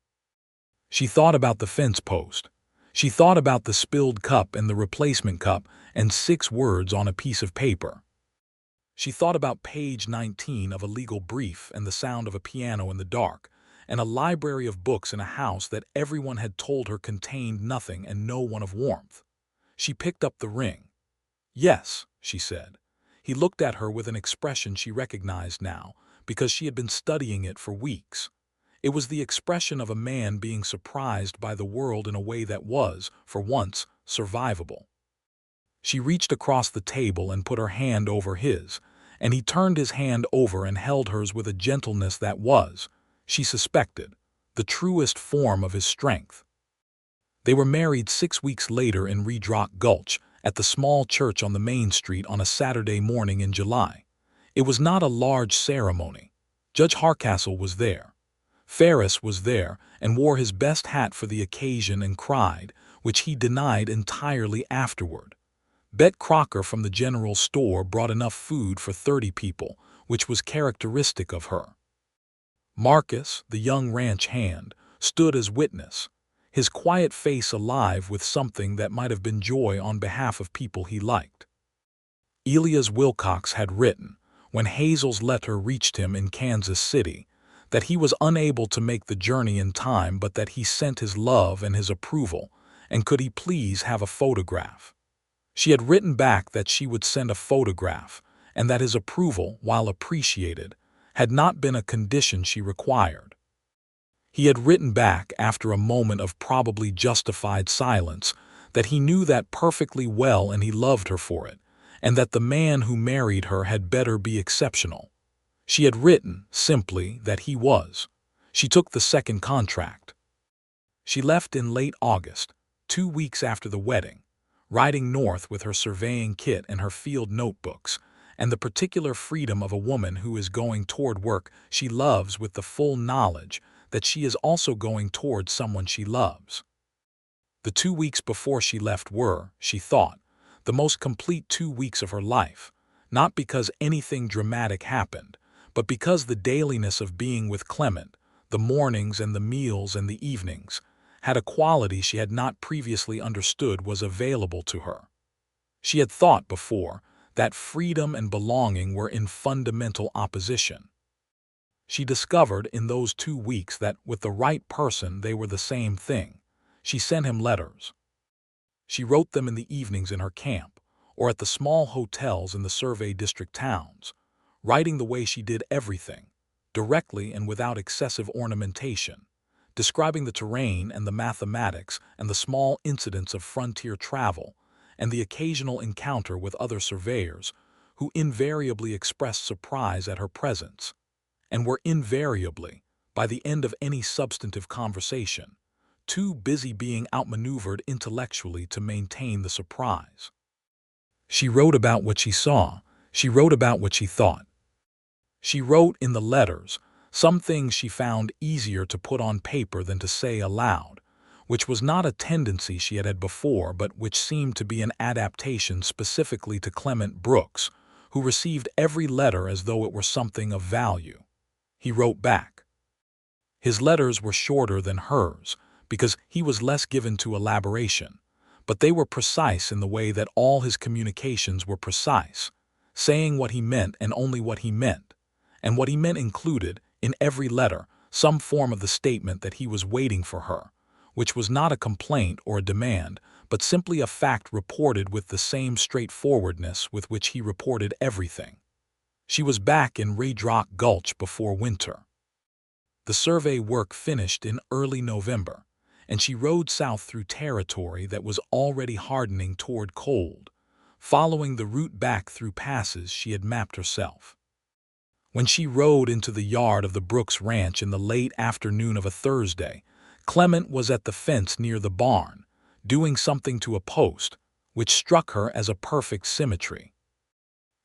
She thought about the fence post. She thought about the spilled cup and the replacement cup and 6 words on a piece of paper. She thought about page 19 of a legal brief and the sound of a piano in the dark, and a library of books in a house that everyone had told her contained nothing and no one of warmth. She picked up the ring. Yes, she said. He looked at her with an expression she recognized now, because she had been studying it for weeks. It was the expression of a man being surprised by the world in a way that was, for once, survivable. She reached across the table and put her hand over his, and he turned his hand over and held hers with a gentleness that was, she suspected, the truest form of his strength. They were married 6 weeks later in Redrock Gulch, at the small church on the main street on a Saturday morning in July. It was not a large ceremony. Judge Hardcastle was there. Ferris was there and wore his best hat for the occasion and cried, which he denied entirely afterward. Bet Crocker from the general store brought enough food for 30 people, which was characteristic of her. Marcus, the young ranch hand, stood as witness, his quiet face alive with something that might have been joy on behalf of people he liked. Elias Wilcox had written, when Hazel's letter reached him in Kansas City, that he was unable to make the journey in time but that he sent his love and his approval, and could he please have a photograph. She had written back that she would send a photograph, and that his approval, while appreciated, had not been a condition she required. He had written back after a moment of probably justified silence that he knew that perfectly well and he loved her for it, and that the man who married her had better be exceptional. She had written, simply, that he was. She took the second contract. She left in late August, 2 weeks after the wedding, riding north with her surveying kit and her field notebooks, and the particular freedom of a woman who is going toward work she loves with the full knowledge that she is also going toward someone she loves. The 2 weeks before she left were, she thought, the most complete 2 weeks of her life, not because anything dramatic happened, but because the dailiness of being with Clement, the mornings and the meals and the evenings, had a quality she had not previously understood was available to her. She had thought before that freedom and belonging were in fundamental opposition. She discovered in those 2 weeks that with the right person they were the same thing. She sent him letters. She wrote them in the evenings in her camp, or at the small hotels in the survey district towns, writing the way she did everything, directly and without excessive ornamentation, describing the terrain and the mathematics and the small incidents of frontier travel and the occasional encounter with other surveyors who invariably expressed surprise at her presence, and were invariably, by the end of any substantive conversation, too busy being outmaneuvered intellectually to maintain the surprise. She wrote about what she saw. She wrote about what she thought. She wrote in the letters some things she found easier to put on paper than to say aloud, which was not a tendency she had had before but which seemed to be an adaptation specifically to Clement Brooks, who received every letter as though it were something of value. He wrote back. His letters were shorter than hers, because he was less given to elaboration, but they were precise in the way that all his communications were precise, saying what he meant and only what he meant, and what he meant included, in every letter, some form of the statement that he was waiting for her, which was not a complaint or a demand, but simply a fact reported with the same straightforwardness with which he reported everything. She was back in Redrock Gulch before winter. The survey work finished in early November, and she rode south through territory that was already hardening toward cold, following the route back through passes she had mapped herself. When she rode into the yard of the Brooks Ranch in the late afternoon of a Thursday, Clement was at the fence near the barn, doing something to a post, which struck her as a perfect symmetry.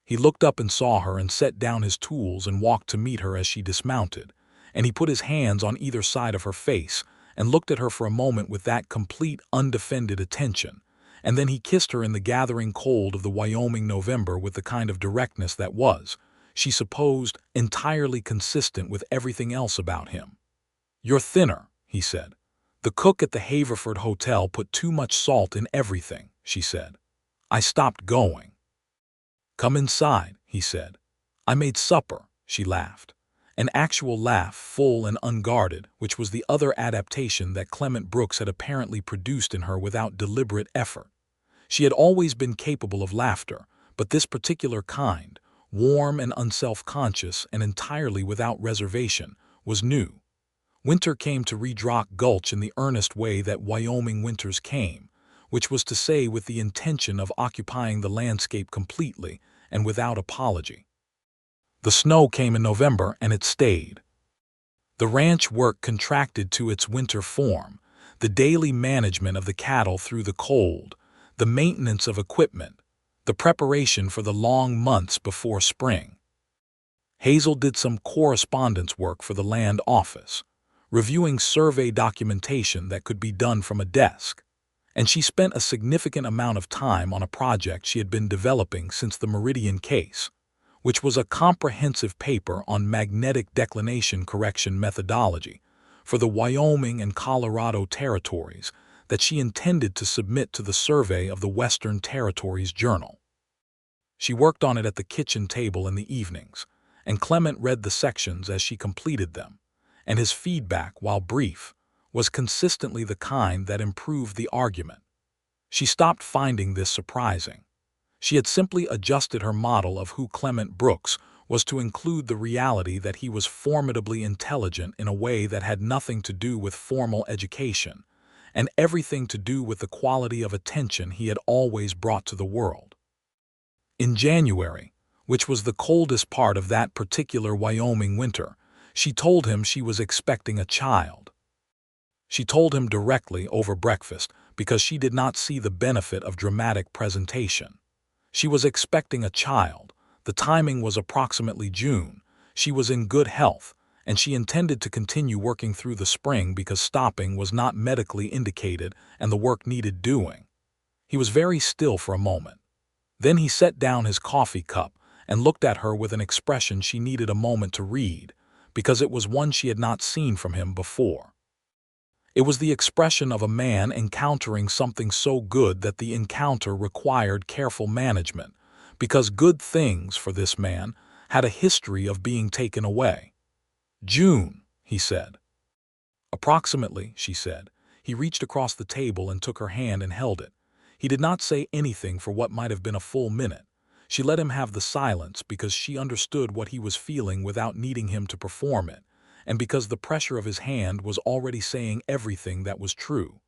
He looked up and saw her and set down his tools and walked to meet her as she dismounted, and he put his hands on either side of her face and looked at her for a moment with that complete, undefended attention, and then he kissed her in the gathering cold of the Wyoming November with the kind of directness that was, she supposed, entirely consistent with everything else about him. "You're thinner," he said. "The cook at the Haverford Hotel put too much salt in everything," she said. "I stopped going." "Come inside," he said. "I made supper," she laughed. An actual laugh, full and unguarded, which was the other adaptation that Clement Brooks had apparently produced in her without deliberate effort. She had always been capable of laughter, but this particular kind, warm and unself-conscious and entirely without reservation, was new. Winter came to Redrock Gulch in the earnest way that Wyoming winters came, which was to say with the intention of occupying the landscape completely and without apology. The snow came in November and it stayed. The ranch work contracted to its winter form, the daily management of the cattle through the cold, the maintenance of equipment, the preparation for the long months before spring. Hazel did some correspondence work for the land office, reviewing survey documentation that could be done from a desk, and she spent a significant amount of time on a project she had been developing since the Meridian case, which was a comprehensive paper on magnetic declination correction methodology for the Wyoming and Colorado territories that she intended to submit to the survey of the Western Territories Journal. She worked on it at the kitchen table in the evenings, and Clement read the sections as she completed them, and his feedback, while brief, was consistently the kind that improved the argument. She stopped finding this surprising. She had simply adjusted her model of who Clement Brooks was to include the reality that he was formidably intelligent in a way that had nothing to do with formal education, and everything to do with the quality of attention he had always brought to the world. In January, which was the coldest part of that particular Wyoming winter, she told him she was expecting a child. She told him directly over breakfast because she did not see the benefit of dramatic presentation. She was expecting a child. The timing was approximately June. She was in good health, and she intended to continue working through the spring because stopping was not medically indicated and the work needed doing. He was very still for a moment. Then he set down his coffee cup and looked at her with an expression she needed a moment to read, because it was one she had not seen from him before. It was the expression of a man encountering something so good that the encounter required careful management, because good things, for this man, had a history of being taken away. "June," he said. "Approximately," she said. He reached across the table and took her hand and held it. He did not say anything for what might have been a full minute. She let him have the silence because she understood what he was feeling without needing him to perform it, and because the pressure of his hand was already saying everything that was true.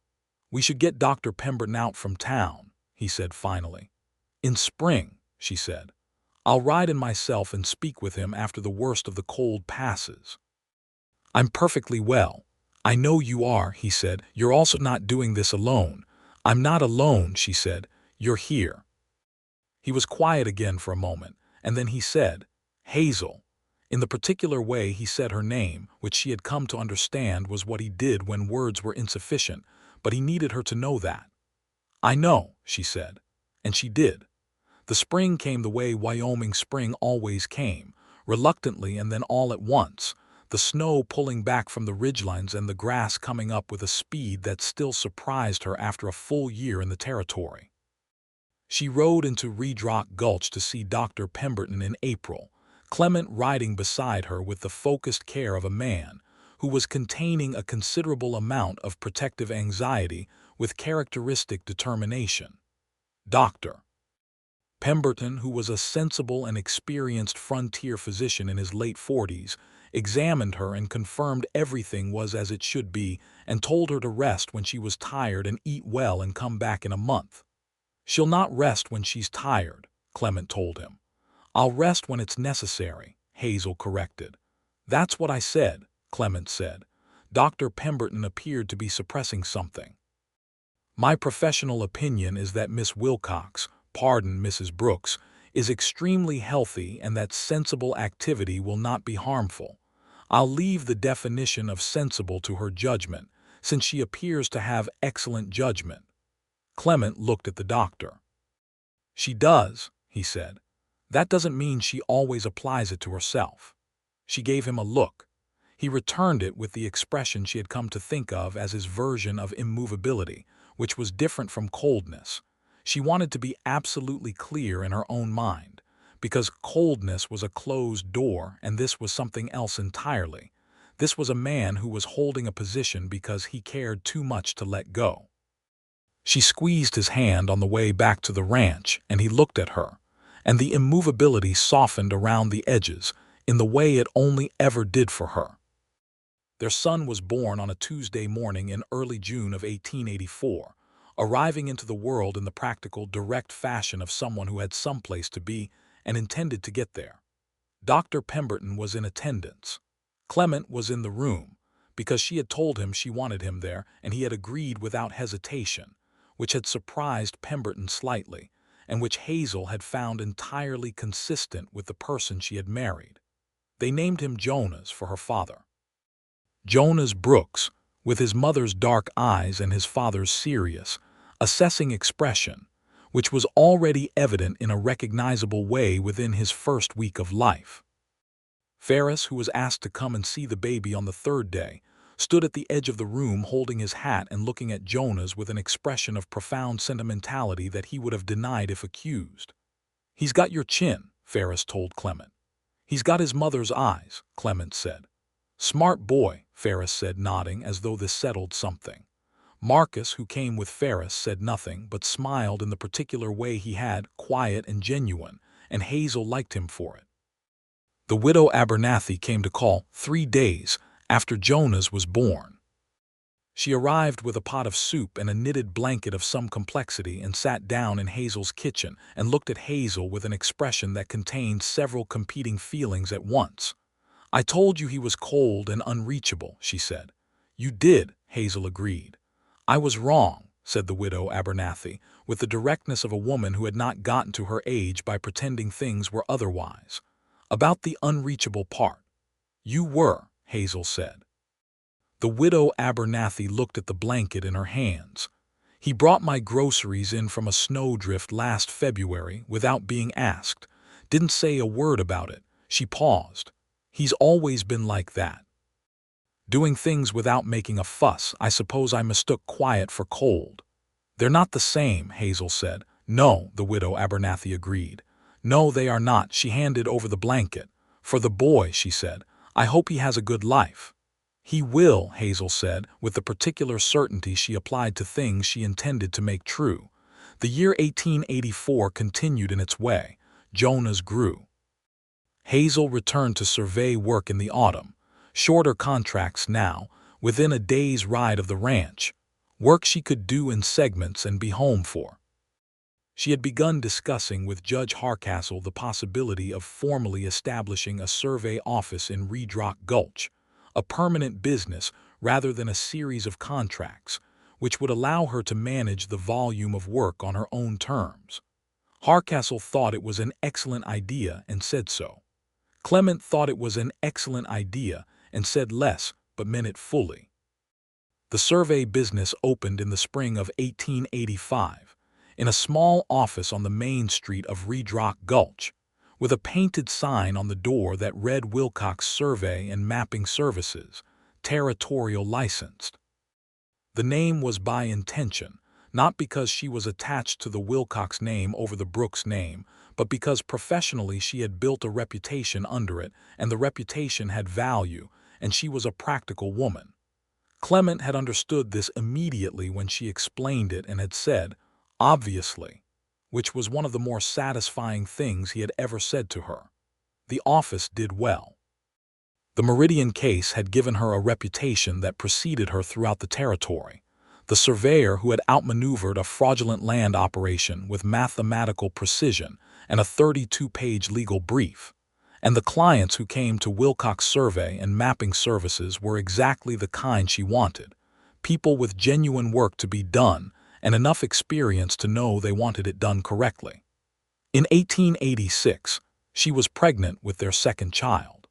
"We should get Dr. Pemberton out from town," he said finally. "In spring," she said. "I'll ride in myself and speak with him after the worst of the cold passes." "I'm perfectly well. I know you are," he said. "You're also not doing this alone." "I'm not alone," she said. "You're here." He was quiet again for a moment, and then he said, "Hazel." In the particular way he said her name, which she had come to understand was what he did when words were insufficient, but he needed her to know that. "I know," she said. And she did. The spring came the way Wyoming spring always came, reluctantly and then all at once, the snow pulling back from the ridgelines and the grass coming up with a speed that still surprised her after a full year in the territory. She rode into Redrock Gulch to see Dr. Pemberton in April, Clement riding beside her with the focused care of a man who was containing a considerable amount of protective anxiety with characteristic determination. Dr. Pemberton, who was a sensible and experienced frontier physician in his late 40s, examined her and confirmed everything was as it should be and told her to rest when she was tired and eat well and come back in a month. "She'll not rest when she's tired," Clement told him. "I'll rest when it's necessary," Hazel corrected. "That's what I said," Clement said. Dr. Pemberton appeared to be suppressing something. "My professional opinion is that Miss Wilcox, pardon Mrs. Brooks, is extremely healthy and that sensible activity will not be harmful. I'll leave the definition of sensible to her judgment, since she appears to have excellent judgment." Clement looked at the doctor. "She does," he said. "That doesn't mean she always applies it to herself." She gave him a look. He returned it with the expression she had come to think of as his version of immovability, which was different from coldness. She wanted to be absolutely clear in her own mind, because coldness was a closed door and this was something else entirely. This was a man who was holding a position because he cared too much to let go. She squeezed his hand on the way back to the ranch, and he looked at her, and the immovability softened around the edges in the way it only ever did for her. Their son was born on a Tuesday morning in early June of 1884, arriving into the world in the practical, direct fashion of someone who had someplace to be and intended to get there. Dr. Pemberton was in attendance. Clement was in the room, because she had told him she wanted him there, and he had agreed without hesitation, which had surprised Pemberton slightly, and which Hazel had found entirely consistent with the person she had married. They named him Jonas for her father. Jonas Brooks, with his mother's dark eyes and his father's serious, assessing expression, which was already evident in a recognizable way within his first week of life. Ferris, who was asked to come and see the baby on the third day, stood at the edge of the room holding his hat and looking at Jonas with an expression of profound sentimentality that he would have denied if accused. "He's got your chin," Ferris told Clement. "He's got his mother's eyes," Clement said. "Smart boy," Ferris said, nodding as though this settled something. Marcus, who came with Ferris, said nothing, but smiled in the particular way he had, quiet and genuine, and Hazel liked him for it. The widow Abernathy came to call 3 days after Jonas was born. She arrived with a pot of soup and a knitted blanket of some complexity and sat down in Hazel's kitchen and looked at Hazel with an expression that contained several competing feelings at once. "I told you he was cold and unreachable," she said. "You did," Hazel agreed. "I was wrong," said the widow Abernathy, with the directness of a woman who had not gotten to her age by pretending things were otherwise. "About the unreachable part." "You were," Hazel said. The widow Abernathy looked at the blanket in her hands. "He brought my groceries in from a snowdrift last February without being asked. Didn't say a word about it." She paused. "He's always been like that. Doing things without making a fuss. I suppose I mistook quiet for cold." "They're not the same," Hazel said. "No," the widow Abernathy agreed. "No, they are not." She handed over the blanket. "For the boy," she said. "I hope he has a good life." "He will," Hazel said, with the particular certainty she applied to things she intended to make true. The year 1884 continued in its way. Jonas grew. Hazel returned to survey work in the autumn. Shorter contracts now, within a day's ride of the ranch. Work she could do in segments and be home for. She had begun discussing with Judge Hardcastle the possibility of formally establishing a survey office in Redrock Gulch, a permanent business rather than a series of contracts, which would allow her to manage the volume of work on her own terms. Hardcastle thought it was an excellent idea and said so. Clement thought it was an excellent idea and said less, but meant it fully. The survey business opened in the spring of 1885, in a small office on the main street of Redrock Gulch, with a painted sign on the door that read Wilcox Survey and Mapping Services, Territorial Licensed. The name was by intention, not because she was attached to the Wilcox name over the Brooks name, but because professionally she had built a reputation under it, and the reputation had value, and she was a practical woman. Clement had understood this immediately when she explained it and had said, "Obviously," which was one of the more satisfying things he had ever said to her. The office did well. The Meridian case had given her a reputation that preceded her throughout the territory. The surveyor who had outmaneuvered a fraudulent land operation with mathematical precision and a 32-page legal brief. And the clients who came to Wilcox Survey and Mapping Services were exactly the kind she wanted. People with genuine work to be done and enough experience to know they wanted it done correctly. In 1886, she was pregnant with their second child.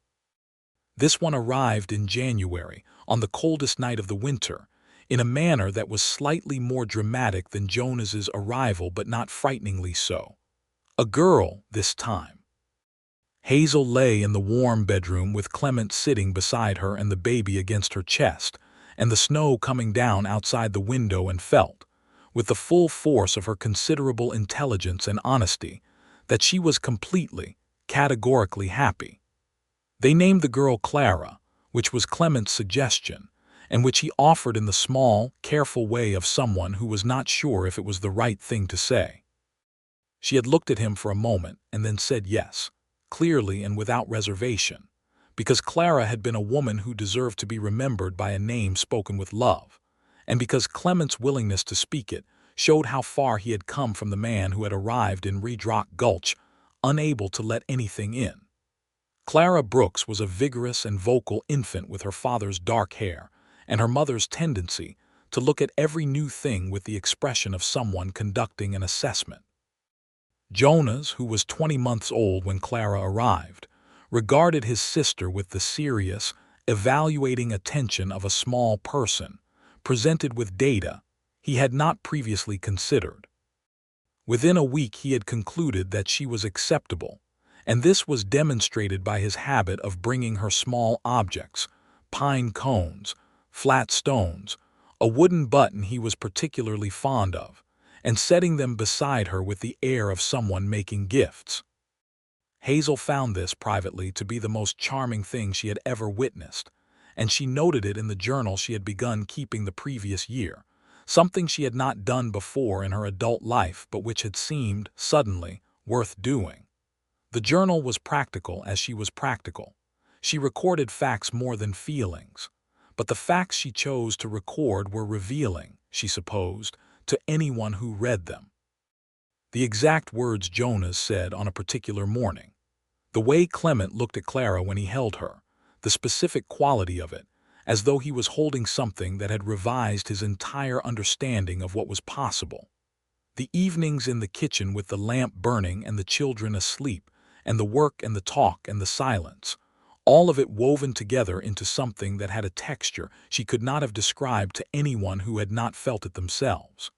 This one arrived in January, on the coldest night of the winter, in a manner that was slightly more dramatic than Jonas's arrival, but not frighteningly so. A girl this time. Hazel lay in the warm bedroom with Clement sitting beside her and the baby against her chest, and the snow coming down outside the window, and felt, with the full force of her considerable intelligence and honesty, that she was completely, categorically happy. They named the girl Clara, which was Clement's suggestion, and which he offered in the small, careful way of someone who was not sure if it was the right thing to say. She had looked at him for a moment and then said yes, clearly and without reservation, because Clara had been a woman who deserved to be remembered by a name spoken with love, and because Clement's willingness to speak it showed how far he had come from the man who had arrived in Redrock Gulch, unable to let anything in. Clara Brooks was a vigorous and vocal infant with her father's dark hair and her mother's tendency to look at every new thing with the expression of someone conducting an assessment. Jonas, who was 20 months old when Clara arrived, regarded his sister with the serious, evaluating attention of a small person, presented with data he had not previously considered. Within a week he had concluded that she was acceptable, and this was demonstrated by his habit of bringing her small objects, pine cones, flat stones, a wooden button he was particularly fond of, and setting them beside her with the air of someone making gifts. Hazel found this privately to be the most charming thing she had ever witnessed, and she noted it in the journal she had begun keeping the previous year, something she had not done before in her adult life but which had seemed, suddenly, worth doing. The journal was practical as she was practical. She recorded facts more than feelings, but the facts she chose to record were revealing, she supposed, to anyone who read them. The exact words Jonas said on a particular morning, the way Clement looked at Clara when he held her, the specific quality of it, as though he was holding something that had revised his entire understanding of what was possible. The evenings in the kitchen with the lamp burning and the children asleep, and the work and the talk and the silence, all of it woven together into something that had a texture she could not have described to anyone who had not felt it themselves.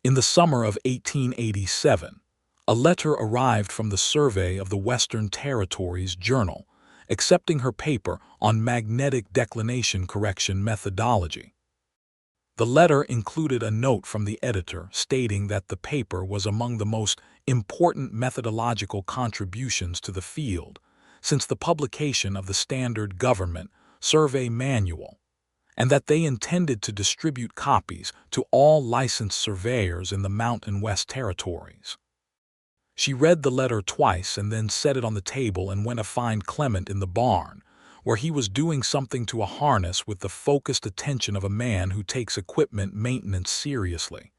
In the summer of 1887, a letter arrived from the Survey of the Western Territories Journal, accepting her paper on magnetic declination correction methodology. The letter included a note from the editor stating that the paper was among the most important methodological contributions to the field since the publication of the Standard Government Survey Manual, and that they intended to distribute copies to all licensed surveyors in the Mountain West Territories. She read the letter twice and then set it on the table and went to find Clement in the barn, where he was doing something to a harness with the focused attention of a man who takes equipment maintenance seriously.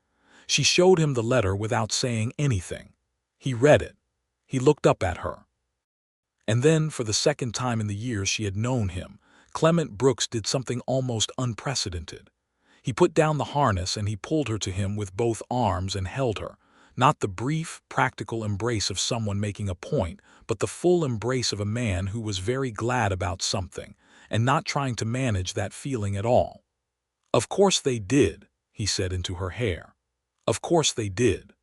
She showed him the letter without saying anything. He read it. He looked up at her. And then, for the second time in the years she had known him, Clement Brooks did something almost unprecedented. He put down the harness and he pulled her to him with both arms and held her, not the brief, practical embrace of someone making a point, but the full embrace of a man who was very glad about something and not trying to manage that feeling at all. "Of course they did," he said into her hair. "Of course they did."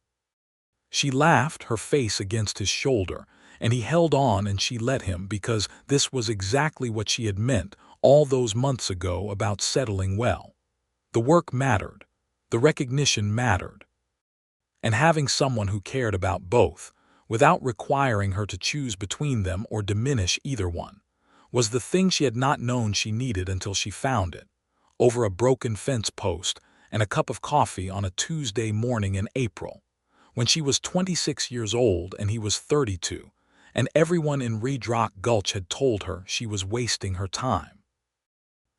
She laughed, her face against his shoulder, and he held on and she let him because this was exactly what she had meant all those months ago about settling well. The work mattered. The recognition mattered. And having someone who cared about both, without requiring her to choose between them or diminish either one, was the thing she had not known she needed until she found it, over a broken fence post and a cup of coffee on a Tuesday morning in April, when she was 26 years old and he was 32, and everyone in Redrock Gulch had told her she was wasting her time.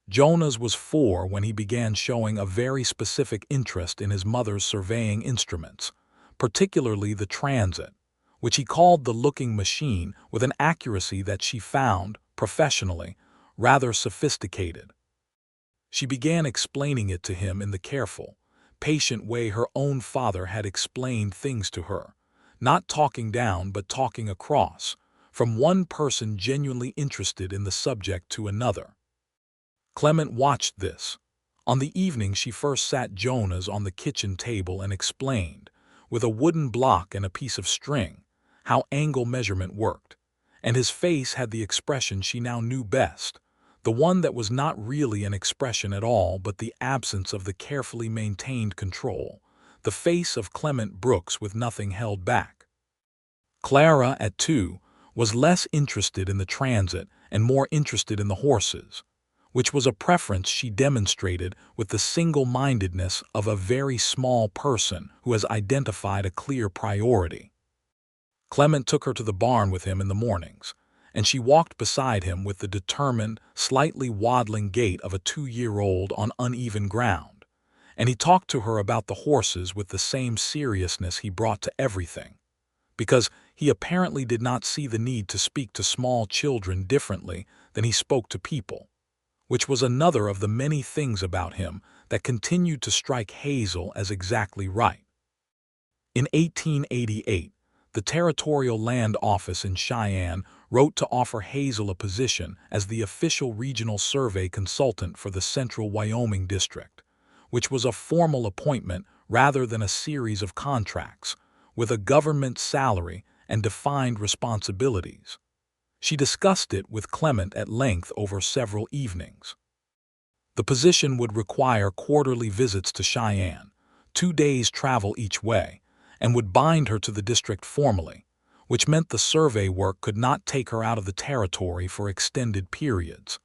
Jonas was 4 when he began showing a very specific interest in his mother's surveying instruments, particularly the transit, which he called the looking machine with an accuracy that she found, professionally, rather sophisticated. She began explaining it to him in the careful, patient way her own father had explained things to her, not talking down but talking across, from one person genuinely interested in the subject to another. Clement watched this. On the evening she first sat Jonas on the kitchen table and explained, with a wooden block and a piece of string, how angle measurement worked, and his face had the expression she now knew best, the one that was not really an expression at all but the absence of the carefully maintained control, the face of Clement Brooks with nothing held back. Clara, at 2, was less interested in the transit and more interested in the horses, which was a preference she demonstrated with the single-mindedness of a very small person who has identified a clear priority. Clement took her to the barn with him in the mornings, and she walked beside him with the determined, slightly waddling gait of a 2-year-old on uneven ground, and he talked to her about the horses with the same seriousness he brought to everything, because he apparently did not see the need to speak to small children differently than he spoke to people, which was another of the many things about him that continued to strike Hazel as exactly right. In 1888, the Territorial Land Office in Cheyenne wrote to offer Hazel a position as the official regional survey consultant for the Central Wyoming District, which was a formal appointment rather than a series of contracts, with a government salary and defined responsibilities. She discussed it with Clement at length over several evenings. The position would require quarterly visits to Cheyenne, 2 days' travel each way, and would bind her to the district formally, which meant the survey work could not take her out of the territory for extended periods.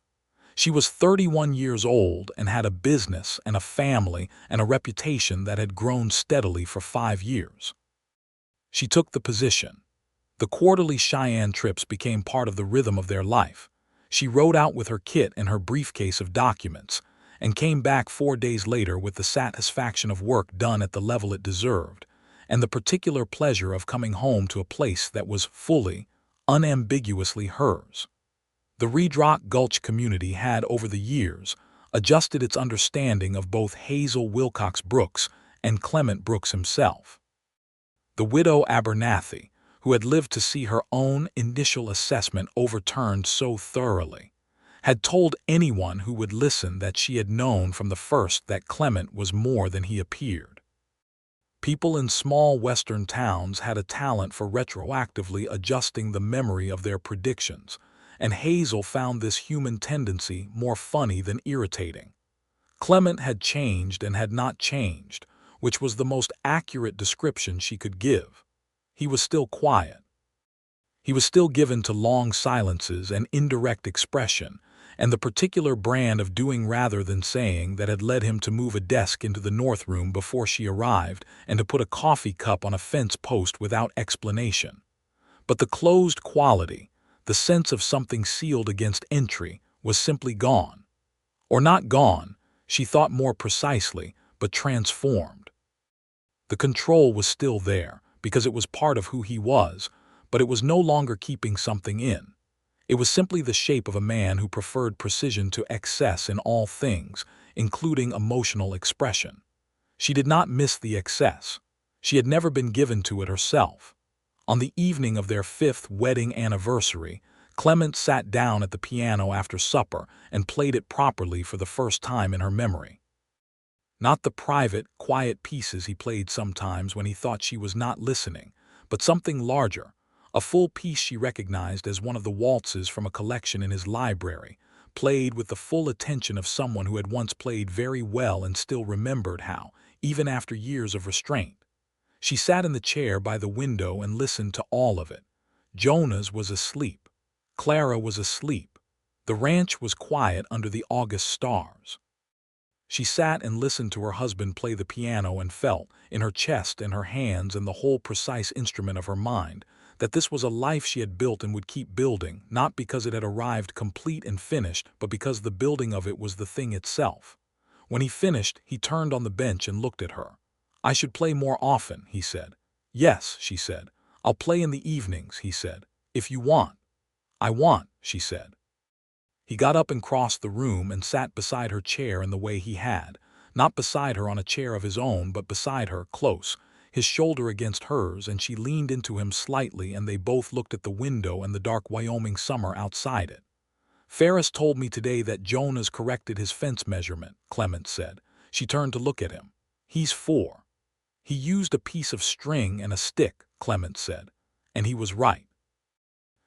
She was 31 years old and had a business and a family and a reputation that had grown steadily for 5 years. She took the position. The quarterly Cheyenne trips became part of the rhythm of their life. She rode out with her kit and her briefcase of documents, and came back 4 days later with the satisfaction of work done at the level it deserved, and the particular pleasure of coming home to a place that was fully, unambiguously hers. The Redrock Gulch community had, over the years, adjusted its understanding of both Hazel Wilcox Brooks and Clement Brooks himself. The widow Abernathy, who had lived to see her own initial assessment overturned so thoroughly, had told anyone who would listen that she had known from the first that Clement was more than he appeared. People in small western towns had a talent for retroactively adjusting the memory of their predictions, and Hazel found this human tendency more funny than irritating. Clement had changed and had not changed, which was the most accurate description she could give. He was still quiet. He was still given to long silences and indirect expression, and the particular brand of doing rather than saying that had led him to move a desk into the north room before she arrived and to put a coffee cup on a fence post without explanation. But the closed quality, the sense of something sealed against entry, was simply gone. Or not gone, she thought more precisely, but transformed. The control was still there, because it was part of who he was, but it was no longer keeping something in. It was simply the shape of a man who preferred precision to excess in all things, including emotional expression. She did not miss the excess. She had never been given to it herself. On the evening of their 5th wedding anniversary, Clement sat down at the piano after supper and played it properly for the first time in her memory. Not the private, quiet pieces he played sometimes when he thought she was not listening, but something larger, a full piece she recognized as one of the waltzes from a collection in his library, played with the full attention of someone who had once played very well and still remembered how, even after years of restraint. She sat in the chair by the window and listened to all of it. Jonas was asleep. Clara was asleep. The ranch was quiet under the August stars. She sat and listened to her husband play the piano and felt, in her chest and her hands and the whole precise instrument of her mind, that this was a life she had built and would keep building, not because it had arrived complete and finished, but because the building of it was the thing itself. When he finished, he turned on the bench and looked at her. "I should play more often," he said. "Yes," she said. "I'll play in the evenings," he said. "If you want." "I want," she said. He got up and crossed the room and sat beside her chair in the way he had, not beside her on a chair of his own, but beside her, close, his shoulder against hers, and she leaned into him slightly, and they both looked at the window and the dark Wyoming summer outside it. "Ferris told me today that Jonas corrected his fence measurement," Clement said. She turned to look at him. "He's 4. He used a piece of string and a stick," Clement said, "and he was right."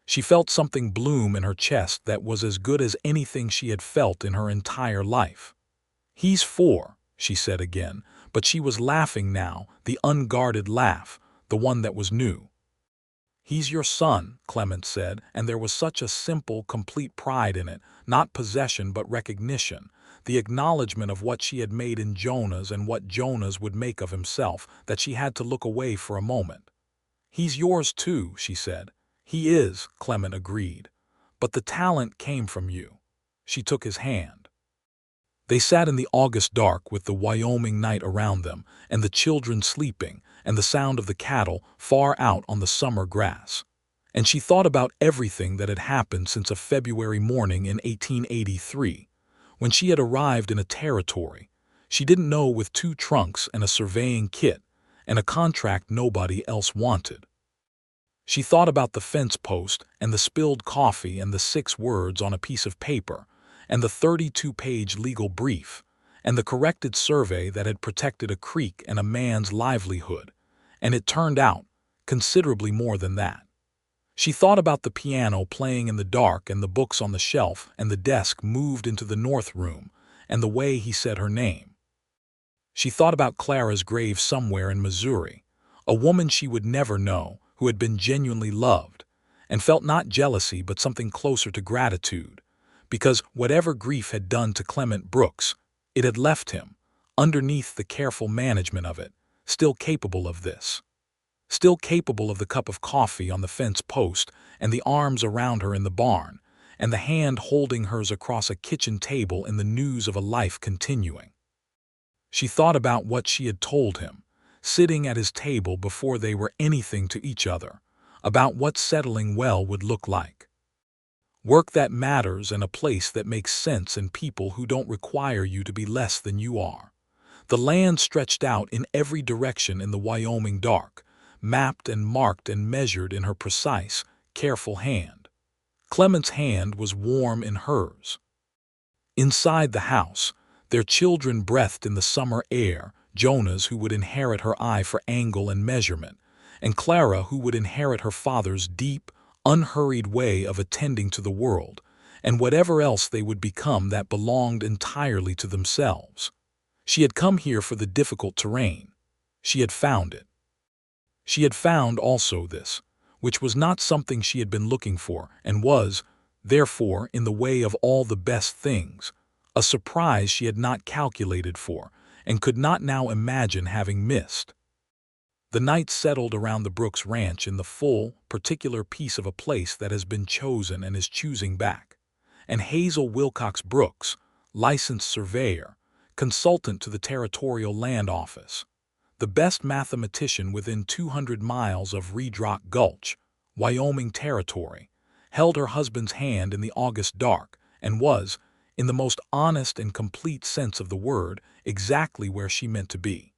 She felt something bloom in her chest that was as good as anything she had felt in her entire life. "He's 4, she said again, but she was laughing now, the unguarded laugh, the one that was new. "He's your son," Clement said, and there was such a simple, complete pride in it, not possession but recognition, the acknowledgement of what she had made in Jonas and what Jonas would make of himself, that she had to look away for a moment. "He's yours too," she said. "He is," Clement agreed. "But the talent came from you." She took his hand. They sat in the August dark with the Wyoming night around them, and the children sleeping, and the sound of the cattle far out on the summer grass. And she thought about everything that had happened since a February morning in 1883, when she had arrived in a territory she didn't know, with 2 trunks and a surveying kit, and a contract nobody else wanted. She thought about the fence post and the spilled coffee and the 6 words on a piece of paper, and the 32-page legal brief, and the corrected survey that had protected a creek and a man's livelihood, and it turned out considerably more than that. She thought about the piano playing in the dark and the books on the shelf and the desk moved into the north room and the way he said her name. She thought about Clara's grave somewhere in Missouri, a woman she would never know who had been genuinely loved, and felt not jealousy but something closer to gratitude, because whatever grief had done to Clement Brooks, it had left him, underneath the careful management of it, still capable of this. Still capable of the cup of coffee on the fence post and the arms around her in the barn, and the hand holding hers across a kitchen table in the news of a life continuing. She thought about what she had told him, sitting at his table before they were anything to each other, about what settling well would look like. Work that matters and a place that makes sense and people who don't require you to be less than you are. The land stretched out in every direction in the Wyoming dark, mapped and marked and measured in her precise, careful hand. Clement's hand was warm in hers. Inside the house, their children breathed in the summer air, Jonas, who would inherit her eye for angle and measurement, and Clara, who would inherit her father's deep, unhurried way of attending to the world, and whatever else they would become that belonged entirely to themselves. She had come here for the difficult terrain. She had found it. She had found also this, which was not something she had been looking for, and was, therefore, in the way of all the best things, a surprise she had not calculated for, and could not now imagine having missed. The night settled around the Brooks Ranch in the full, particular piece of a place that has been chosen and is choosing back, and Hazel Wilcox Brooks, licensed surveyor, consultant to the Territorial Land Office, the best mathematician within 200 miles of Redrock Gulch, Wyoming Territory, held her husband's hand in the August dark and was, in the most honest and complete sense of the word, exactly where she meant to be.